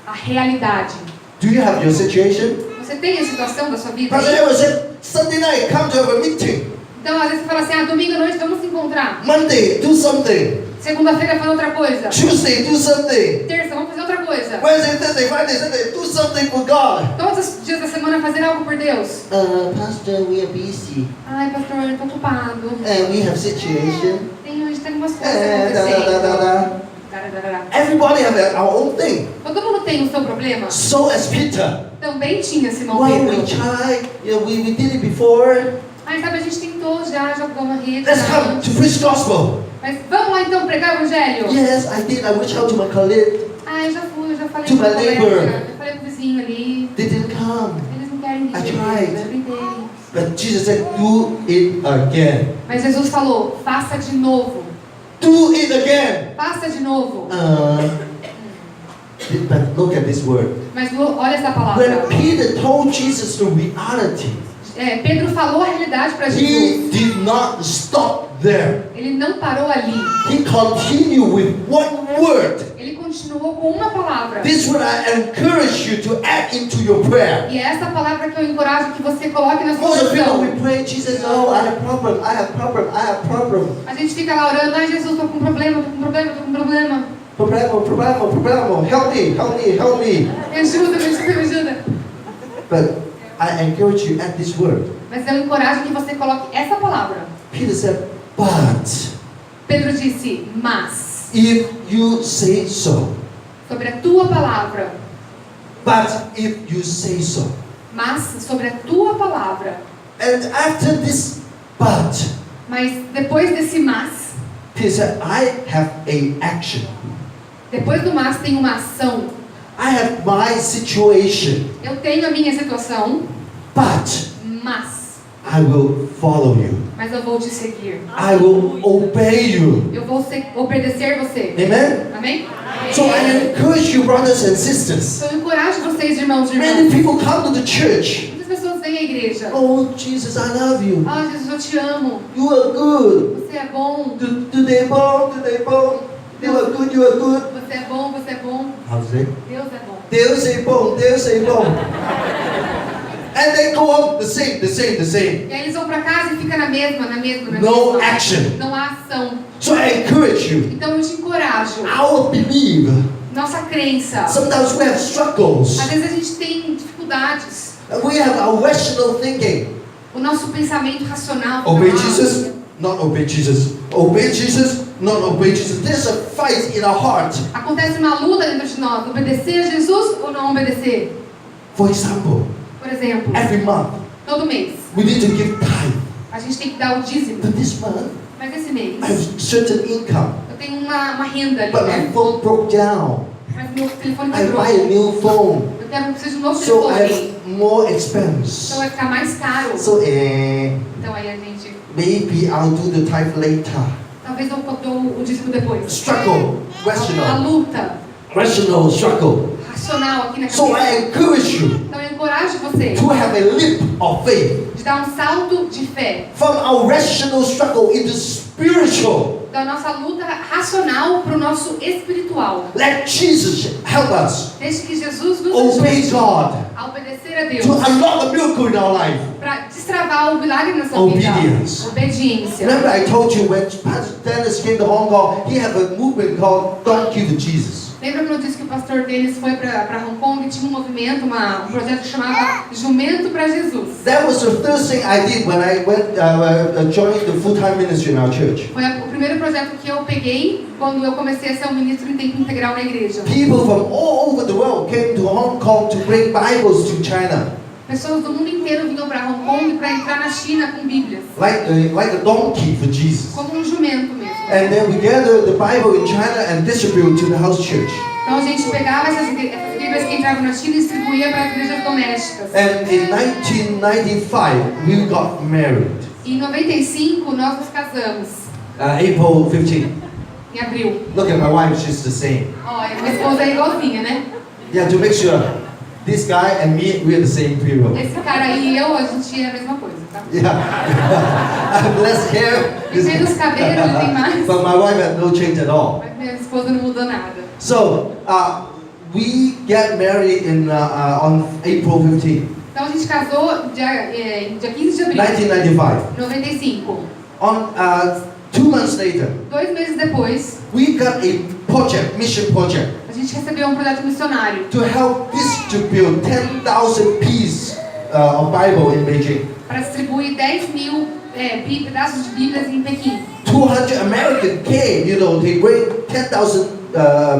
A realidade. Do you have your situation? Você tem a situação da sua vida Pastor aí? Edward said, Sunday night, come to have a meeting. Então, às vezes você fala assim, domingo à noite vamos se encontrar. Monday, do something. Segunda-feira fazer outra coisa. Tuesday, do something. Terça, vamos fazer outra coisa. Wednesday, Thursday, Friday, Saturday, do something for God. Todos os dias da semana fazer algo por Deus. Pastor, we are busy. Ai, pastor, eu estou ocupado. We have situation. A gente tem umas coisas Da, acontecendo. da, da, da. Dararara. Everybody have our own thing. Todo mundo tem o seu problema. So as Peter, Também tinha Simão well, we Pedro. tried, we did it before. Ai, sabe, a gente tentou já, jogou uma rede. Let's já. come to preach gospel. Mas vamos lá então pregar o evangelho? Yes, I did. I reached out to my colleague. Ah, eu já fui, eu já falei To com o my colega, neighbor. eu falei com o vizinho ali. They didn't come. Eles não querem vir. I tried. Eu tentei. But Jesus said, do it again. Mas Jesus falou, faça de novo. Do it again. Faça de novo. But look at this word. Mas olha essa palavra. When Peter told Jesus the reality, Pedro falou a realidade para Jesus. he did not stop there. Ele não parou ali. He continued with one word. Ele continuou com uma palavra. This word I encourage you to add into your prayer. E é essa palavra que eu encorajo que você coloque na sua Most of people, we oração. pray, Jesus, oh, I have problem, I have problem, I have problem. A gente fica lá orando, ai Jesus, tô com problema, tô com problema, tô com problema. Problema, help me, help me, help me. Me ajuda, me ajuda, me ajuda. But I encourage you add this word. Mas eu encorajo que você coloque essa palavra. Peter said, but Pedro disse, mas, if you say so, sobre a tua palavra, but if you say so. mas sobre a tua palavra. And after this but, Mas depois desse mas, Peter said, I have a action. depois do mas tem uma ação. I have my situation, Eu tenho a minha situação, but mas I will follow you. eu vou te seguir. I will obey you. Eu vou obedecer você. Amen? Amém? So I encourage you, brothers and sisters. Então eu encorajo vocês, irmãos e Many irmãs. people come to the church. Muitas pessoas vêm à igreja. Oh, Jesus, I love you. Ah, Jesus, eu te amo. You are good. Você é bom. Today, bom. You are good, you are good. Você é bom, você é bom. How's it? Deus é bom. Deus é bom, Deus é bom. And they go home, the same. E aí eles vão para casa e fica na mesma. No action. Não há ação. So I encourage you. Então eu te encorajo. Our belief. Nossa crença. Sometimes we have struggles. Às vezes a gente tem dificuldades. We have our rational thinking. O nosso pensamento racional. Obey Jesus, not obey Jesus. Obey Jesus, not obey Jesus. There's a fight in our heart. Acontece uma luta dentro de nós. Obedecer a Jesus ou não obedecer? For example, Por exemplo, every month todo mês we need to give tithe. a gente tem que dar o dízimo. But this month Mas esse mês I have certain income, eu tenho uma renda ali, but my né? phone broke down. Mas meu telefone I quebrou. buy a new phone, Eu preciso de um novo so I telefone. have more expense. Então vai ficar mais caro. So Então aí a gente, maybe I'll do the tithe later. talvez eu dou o dízimo depois. Struggle, A rational, luta struggle. racional aqui na So cabeça. I encourage you Então eu encorajo você to have a leap of faith de dar um salto de fé. from our rational struggle into spiritual. Da nossa luta racional para o nosso espiritual. Let Jesus help us Desde que Jesus nos obey ajude God a obedecer a Deus. to unlock a miracle in our life. Para destravar o milagre na sua Obedience. vida. Obediência. Remember I told you when Pastor Dennis came to Hong Kong, he had a movement called Don't Give to Jesus. Lembra que eu disse que o pastor Denis foi para Hong Kong e tinha um movimento, um projeto que chamava Jumento para Jesus. That was the first thing I did when I went joined the full-time ministry in our church. Foi o primeiro projeto que eu peguei quando eu comecei a ser um ministro em tempo integral na igreja. People from all over the world came to Hong Kong to bring Bibles to China, Pessoas do mundo inteiro vinham para Hong Kong para entrar na China com Bíblias. like a donkey for Jesus. Como um jumento mesmo. And then we gathered the Bible in China and distributed to the house church. Então a gente pegava essas Bíblias que entravam na China e distribuía para as igrejas domésticas. And in 1995, we got married. E em 95 nós nos casamos. April 15. Em abril. Look at my wife, she's the same. Ó, minha esposa é igualzinha, né? Yeah, to make sure, this guy and me, we are the same people. Esse cara aí e eu, a gente é a mesma coisa, tá? Yeah. I have less hair. Tem menos cabelo, ele tem mais. But my wife had no change at all. Mas minha esposa não mudou nada. So, we get married on April 15, Então a gente casou dia 15 de abril 1995. de 95. On 2 months later, 2 meses depois, we got a mission project, a gente recebeu um projeto missionário to help distribute 10,000 pieces of Bible in Beijing. para distribuir 10 mil pedaços de Bíblias em Pequim. 200 Americans came, they bring 10,000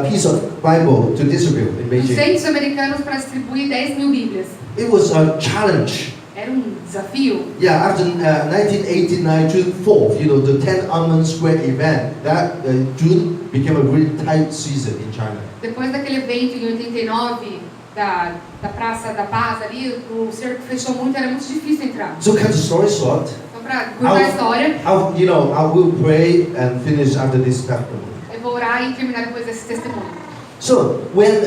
pieces of Bible to distribute in Beijing. 200 americanos para distribuir 10 mil Bíblias. It was a challenge. Era um desafio. Yeah, after 1989, June 4th, the 10 Almond Square event, that June became a really tight season in China. Depois daquele evento em 89, da Praça da Paz ali, o cerco fechou muito, era muito difícil entrar. So cut the story short, Então, para contar a história, I will pray and finish after this testimony. eu vou orar e terminar depois desse testemunho. So when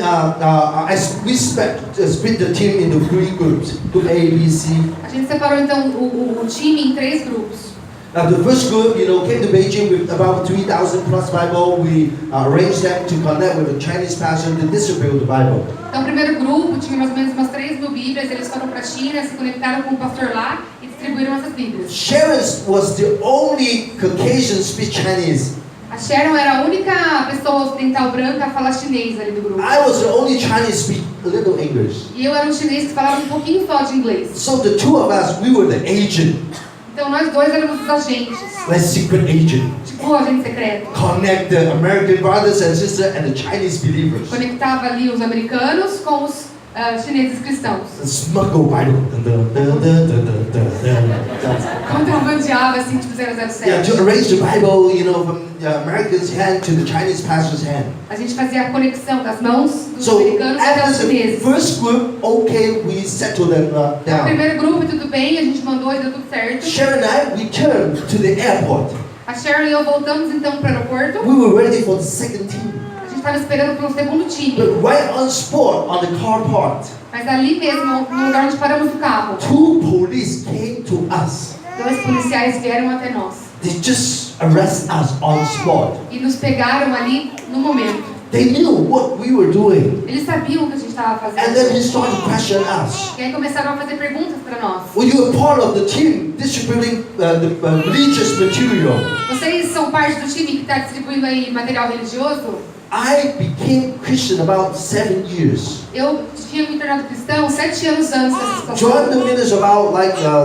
we split the team into 3 groups, group A, B, C. A gente separou então o time em 3 grupos. Now the first group, came to Beijing with about 3,000 plus Bible. We arranged them to connect with a Chinese pastor to distribute the Bible. Então o primeiro grupo tinha mais ou menos umas 3 mil Bíblias, eles foram para a China, se conectaram com o pastor lá e distribuíram essas Bíblias. Sharon was the only Caucasian speak Chinese. A Sharon era a única pessoa ocidental branca a falar chinês ali do grupo. I was the only Chinese speak a little English. E eu era um chinês que falava um pouquinho só de inglês. So the two of us, we were the agent, Então nós dois éramos os agentes, like secret agent, tipo o agente secreto. connect the American brothers and sisters and the Chinese believers. Conectava ali os americanos com os chineses cristãos. Smuggle Bible. Contrabandeava assim, tipo 007. Yeah, to arrange the Bible, from the American's hand to the Chinese pastor's hand. A gente fazia a conexão das mãos dos So americanos e dos after the chineses. first group, okay, we settled them No down. primeiro grupo, tudo bem, a gente mandou e deu tudo certo. Sharon and I returned to the airport. A Sharon e eu voltamos então para o aeroporto. We were ready for the second team. A gente estava esperando pelo segundo time. But right on spot, on the car park, Mas ali mesmo, no lugar onde paramos o carro, 2 police came to us. 2 policiais vieram até nós. They just arrest us on spot. E nos pegaram ali no momento. They knew what we were doing. Eles sabiam o que a gente estava And then fazendo. he started to question us. E aí começaram a fazer perguntas para nós. Were you a part of the team distributing the religious material? Vocês são parte do time que está distribuindo aí material religioso? I became Christian about 7 years. Eu tinha me tornado cristão 7 anos antes dessa situação. Joined the ministry about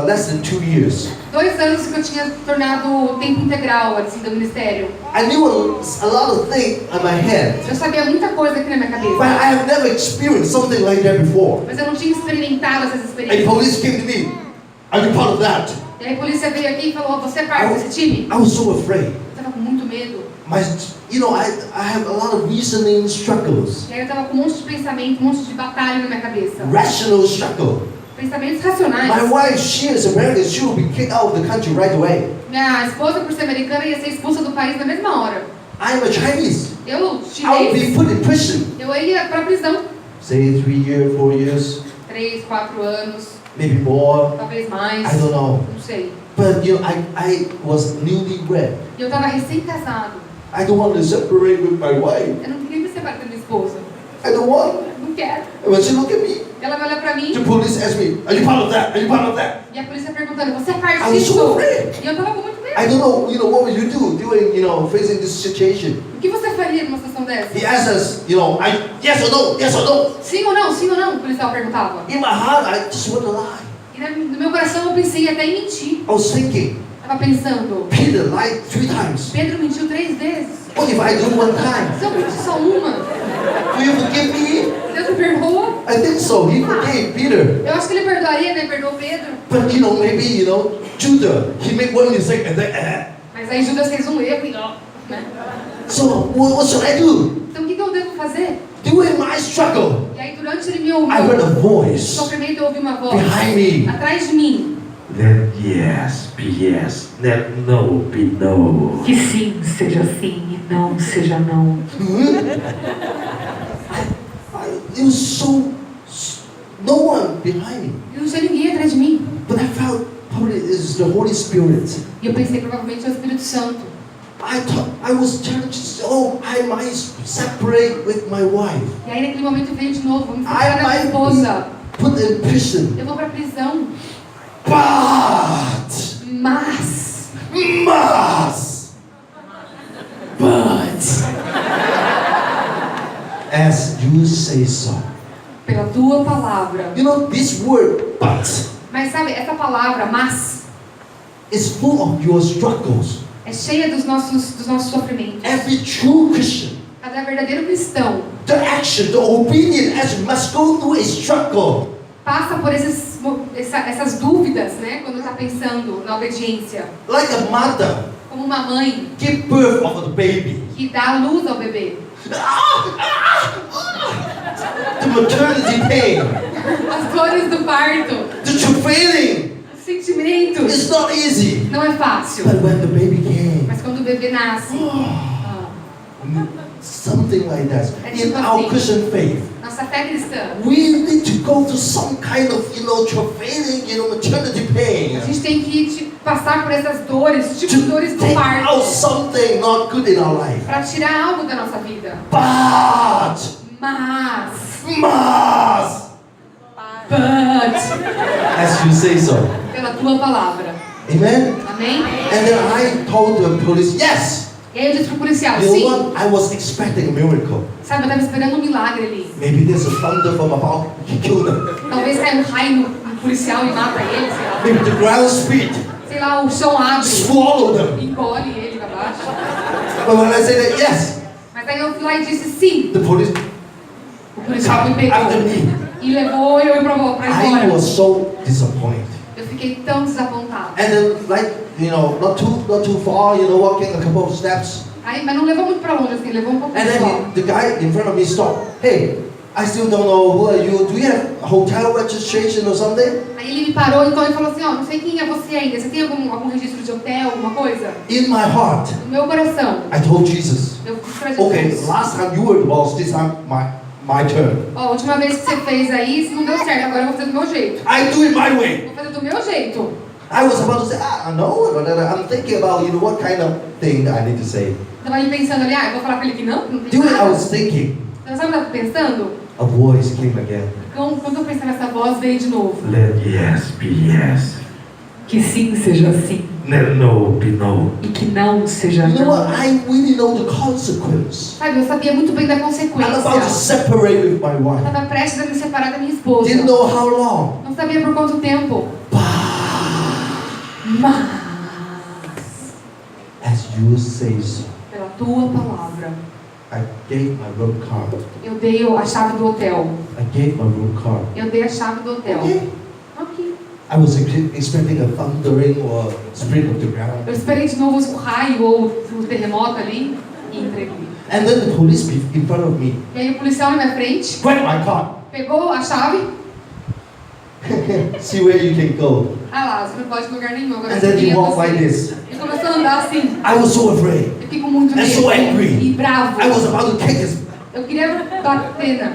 less than 2 years. 2 anos que eu tinha tornado tempo integral assim, do ministério. I knew a lot of things in my head, Eu sabia muita coisa aqui na minha but cabeça. I have never experienced something like that before. Mas eu não tinha experimentado essas And experiências. police came to me. Are you part of that? E aí a polícia veio aqui e falou, você é parte desse time? I was so afraid. Eu estava com muito medo. I have a lot of reasoning struggles, E aí eu estava com um monte de pensamento, um monte de batalha na minha cabeça. rational struggle. Pensamentos racionais. My wife, she is American, she will be kicked out of the country right away. Minha esposa, por ser americana, ia ser expulsa do país na mesma hora. I am a Chinese. Eu, I will be chinês, put in prison. eu ia pra prisão. Say 3 years, 4 years, 3, 4 anos, maybe more. talvez mais. I don't know. Não sei. But I was newlywed. E eu estava recém-casado. I don't want to separate with my wife. Eu não queria me separar da minha esposa. I don't want. Não quero. And when she look at me, Ela vai olhar pra mim the police ask me, "Are you part of that? Are you part of that?" e a polícia perguntando, você é parte I was disso? so afraid. E eu tava com muito I medo. don't know, what would you do during, facing this situation? O que você faria numa situação dessa? He asked us, yes or no, yes or no. Sim ou não? Sim ou não? O policial perguntava. In my heart, I just want to lie. E no meu coração eu pensei até em mentir. I was thinking, Tava pensando, Peter lied 3 times. Pedro mentiu 3 vezes. What if I do 1 time? Se eu mentir só uma, Do you forgive me? Deus me perdoa? I think so. He forgave Peter. Eu acho que ele perdoaria, né? Perdoou Pedro. But maybe, Judah, he made one mistake and then, Mas aí Judas fez um erro e ó, né? So, what should I do? Então o que eu devo fazer? During my struggle, E aí durante ele me I heard ouviu. a No voice sofrimento eu ouvi uma voz behind me. atrás de mim. Let yes be yes, let no be no. Que sim seja sim e não seja não. It was no one behind me. E não tinha ninguém atrás de mim. But I felt probably it's the Holy Spirit. E eu pensei provavelmente é o Espírito Santo. I was challenged, I might separate with my wife. E aí naquele momento veio de novo, vamos I separar da minha might esposa. be put in prison. Eu vou pra prisão. But, as you say so. Pela tua palavra. This word, but, Mas sabe, essa palavra, mas, is full of your struggles. é cheia dos nossos sofrimentos. Every true Christian, Cada verdadeiro cristão the action, the obedience, must go through a struggle. passa por essas dúvidas, né? Quando está pensando na obediência. Like a mother, Como uma mãe give birth of the baby. que dá a luz ao bebê. The maternity pain, As dores do parto, the travailing, os sentimentos. it's not easy. Não é fácil. But when the baby came, Mas quando o bebê nasce, something like that. É In tipo our assim. Christian faith, nossa fé cristã, we need to go through some kind of, travailing, maternity pain. a gente tem que passar por essas dores, tipo dores To do take out parto, something not good in our life. para tirar algo da nossa vida. But, Mas, as you say so. pela tua palavra. Amen? Amém? And then I told the police, yes. E aí eu disse pro policial, You know sim. what? I was expecting a miracle. Sabe, eu tava esperando um milagre ali. Maybe there's a thunder from above, kill them. Talvez caia um raio no policial e mata ele, sei lá. Maybe the ground split, Sei lá, o chão abre, swallow them. engole ele pra baixo. But when I said that, yes, Mas aí eu fui lá e disse sim. the police O policial me come after pegou me. e levou eu pra I embora. was so disappointed. Eu fiquei tão desapontada. And then, not too far, walking a couple of steps. Aí, mas não levou muito pra longe, assim, levou um pouco And só. then the guy in front of me stopped. Hey, I still don't know who are you. Do you have hotel registration or something? Aí ele me parou então e falou assim, ó, não sei quem é você ainda. Você tem algum registro de hotel, alguma coisa? In my heart, No meu coração, I told Jesus, eu disse pra Jesus. okay, last time you were the boss, this time my turn. Ó, a última vez que você fez aí, isso não deu certo, agora eu vou fazer do meu jeito. I do it my way. Vou fazer do meu jeito. I was about to say, no, but I'm thinking about, what kind of thing I need to say. tava ali pensando ali, eu vou falar pra ele que não tem Do you know what I nada. was thinking? Então, sabe o que eu tava pensando? A voice came again. Quando eu pensei nessa voz, veio de novo. Let yes be yes. Que sim seja sim Let no be no. e que não seja You know não. what? I really know the consequence. Sabe, eu sabia muito bem da I'm consequência. about to separate with my Eu wife. tava prestes a me separar da minha esposa. Didn't know how long. Não sabia por quanto tempo. Mas, As you say so, pela tua palavra, I gave my room card. eu dei a chave do hotel. I gave my room card. Eu dei a chave do hotel. Okay. Ok. I was expecting a thundering or split of the Eu ground. esperei de novo o raio ou o terremoto ali e entreguei. And then the police in front of me E aí o policial na minha frente grabbed my card. pegou a chave. See where you can go. Ah lá, você não pode ir em lugar nenhum. Agora And você then he tem walked like você. this. Ele começou a andar assim. I was so afraid. Eu fiquei com muito And medo. so angry. E bravo. I was about to kick his. Eu queria bater na.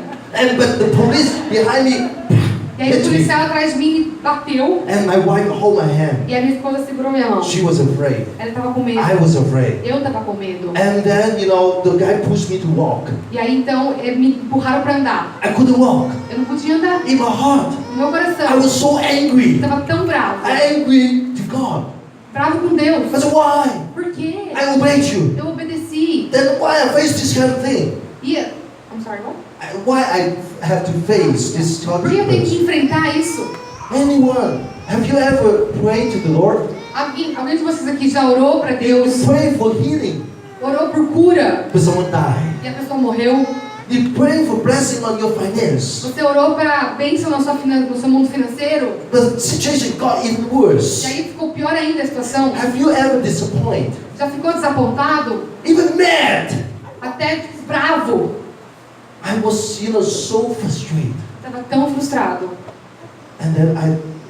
But the police behind me E aí o hit me. policial atrás de mim me bateu. And my wife hold my hand. E a minha esposa segurou minha mão. She was afraid. Ela tava com medo. I was afraid. Eu tava com medo. And then, you know, the guy pushed me to walk. E aí então me empurraram pra andar. I couldn't walk. Eu não podia andar. In my heart, No meu I coração. was so angry. Eu tava tão bravo. Angry to God. Bravo com Deus. I said, why? Por quê? I obeyed you. Eu obedeci. Then why I face this kind of thing? E I'm sorry, what? Why I have to face this Por que eu tenho que consequence? enfrentar isso? Anyone? Have you ever prayed to the Lord? Alguém de vocês aqui já orou pra You Deus? pray for healing, Orou por cura but someone died. e a pessoa morreu? You pray for blessing on your finance, Você orou para bênção no seu mundo financeiro? the situation got even E worse. aí ficou pior ainda a situação? Have you ever disappointed? Já ficou desapontado? Even mad? Até bravo? I was, you know, so frustrated. Estava tão frustrado. And then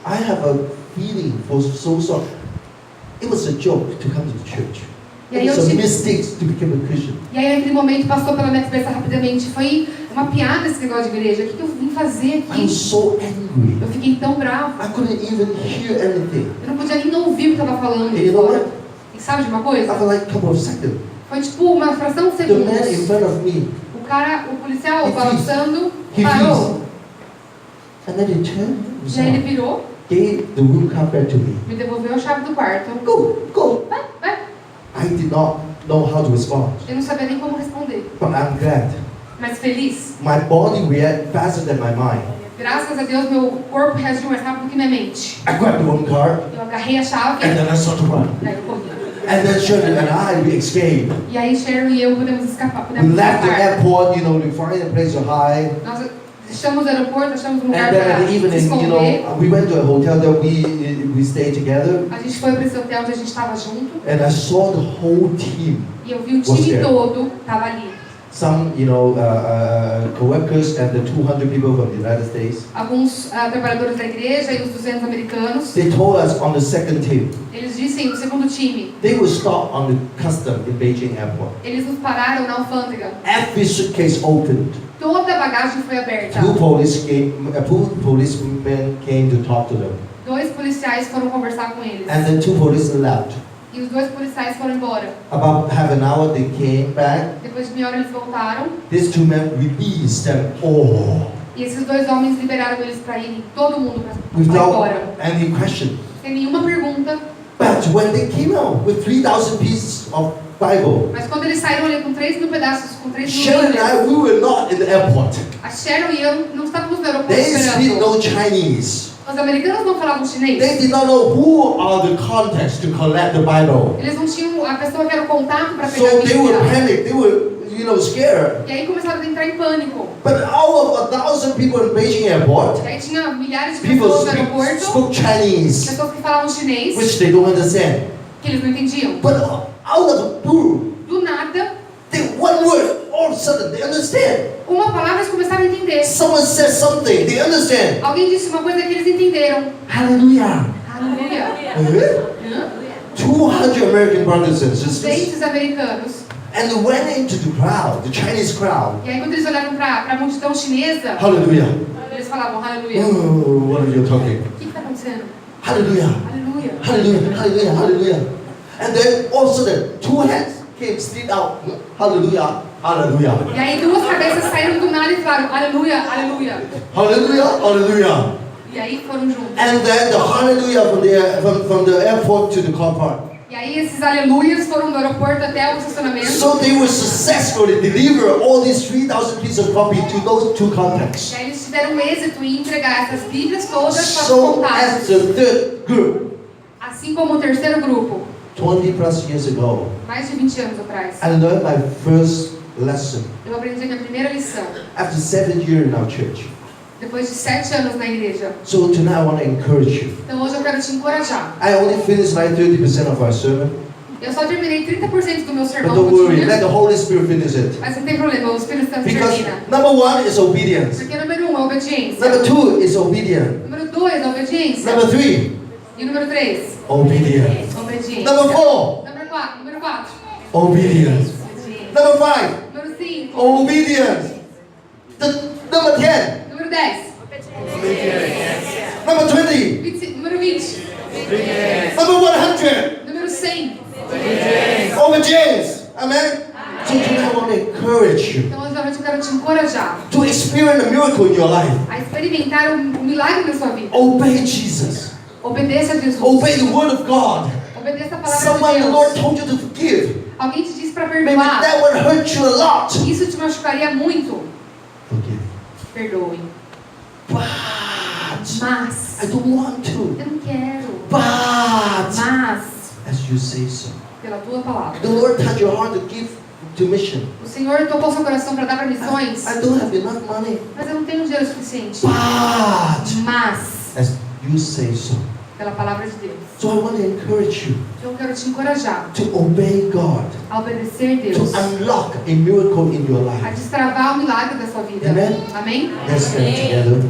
I have a feeling for so sorry. It was a joke to come to the church. E It aí eu was a tive... mistake to become a Christian. E aí aquele momento passou pela minha cabeça rapidamente. Foi uma piada esse negócio de igreja. O que eu vim fazer I was aqui? so angry. Eu fiquei tão bravo. I couldn't even hear anything. Eu não podia nem ouvir o que estava falando. E you know what? E sabe de uma coisa? After like a couple of seconds, Foi tipo uma fração de the man in segundos. front of me, O policial He balançando, he parou. freeze. And then he turned E aí ele himself, virou, gave the room card back to me. me devolveu a chave do quarto. Go. Vai, vai. I did not know how to respond, Eu não sabia nem como responder. but I'm glad. Mas feliz. My body reacted faster than my mind. Graças a Deus, meu corpo reagiu mais rápido que minha mente. I grabbed the room card Eu agarrei a chave, and then I started to run. daí eu corri. And then Shirley and I, we escaped. E aí Sharon e eu podemos escapar, We podemos left the escapar. airport, you know, to find a place to hide. Nós deixamos o aeroporto, achamos um lugar And then para at the se evening, you esconder. know, we went to a hotel that we stayed together. A gente foi para esse hotel onde a gente estava junto. And I saw the whole team. E eu vi o Was time there. todo, estava ali. Some, you know, co-workers and the 200 people from the United States. Alguns trabalhadores da igreja e os 200 americanos. They told us on the second team, Eles dizem, o segundo time, they will stop on the custom in Beijing airport. eles nos pararam na alfândega. Every suitcase opened. Toda a bagagem foi aberta. Two policemen came to talk to them. 2 policiais foram conversar com eles. And then 2 policemen left. E os 2 policiais foram embora. About half an hour they came back. Depois de meia hora eles voltaram. These 2 men released them all E esses 2 homens liberaram eles para irem, todo mundo para ir without embora. any question. Sem nenhuma pergunta. But when they came out with 3,000 pieces of Bible, Mas quando eles saíram ali com 3 mil pedaços, com 3 mil Sharon and Bíblias, I, we were not in the airport. a Sharon e eu não estávamos no aeroporto They speak esperando. no Chinese. Os americanos não falavam chinês. They did not know who are the contacts to collect the Bible. Eles não tinham a pessoa que era o contato para pegar a So they were Bíblia. panicked. They were, you know, scared. E aí começaram a entrar em pânico. But out of 1,000 people in Beijing airport, E aí tinha milhares de people pessoas no aeroporto, spoke Chinese, pessoas que falavam chinês, which they don't understand. que eles não entendiam. But out of the blue, Do nada, one word, all of a sudden they understand. uma palavra eles começaram a entender. Someone says something, they understand. Alguém disse uma coisa que eles entenderam. Hallelujah. Aleluia. Uh-huh. Hã? 200 American brothers and sisters. 200 americanos. And they went into the crowd, the Chinese crowd. E aí quando eles olharam para a multidão chinesa, Hallelujah. eles falavam aleluia. Oh, what are you talking? O que está acontecendo? Hallelujah. Aleluia. Hallelujah. Hallelujah. Hallelujah. And then all of a sudden, 2 hands came, split out. Hallelujah, hallelujah. E aí duas cabeças saíram do nada e falaram, aleluia, aleluia. Hallelujah, hallelujah. E aí foram juntos. And then the hallelujah from the airport to the car park. E aí esses aleluias foram do aeroporto até o estacionamento. So they were successfully deliver all these 3,000 pieces of copy to those two contacts. E aí eles tiveram êxito em entregar essas bíblias todas para os So as contatos. the third group, Assim como o terceiro grupo, 20 plus years ago, mais de 20 anos atrás, I learned my first lesson. eu aprendi a minha primeira lição. After 7 years in our church. Depois de 7 anos na igreja. So tonight I want to encourage you. Então hoje eu quero te encorajar. I only finished like 30% of our sermon. Eu só terminei 30% do meu But sermão don't do worry, dia. let the Holy Spirit finish it. Mas não tem problema, o Espírito Santo Because termina. number 1 is obedience. Porque número 1 é obediência. Number 2 is obedience. Número 2 é obediência. Number 3, E número 3, obedience. obediência. Number 4, Número 4, obedience. obediência. Number 5, Número 5, obedience. Number 10, número 10, number 20, número 20, number 100, número 100. obedience. Amen. So tonight I want to encourage you Então hoje à noite eu quero te encorajar to experience a miracle in your life. a experimentar um milagre na sua vida. Obey Jesus. Obedeça a Jesus. Obey the word of God. Obedeça a palavra Someone de the Deus. Lord told you to forgive. Alguém te disse para Maybe perdoar. that would hurt you a lot. Isso te machucaria muito. Forgive. Perdoe. But Mas I don't want to. eu não quero. But Mas as you say so. pela tua palavra. The Lord touched your heart to give to mission. O Senhor tocou seu coração para dar para missões. I don't have enough money. Mas eu não tenho dinheiro suficiente. But Mas as you say so. pela palavra de Deus. So I want to encourage you Então eu quero te encorajar to obey God, a obedecer to Deus. unlock a miracle in your A life. destravar o milagre da sua vida. Amen. Amém? Let's stand together.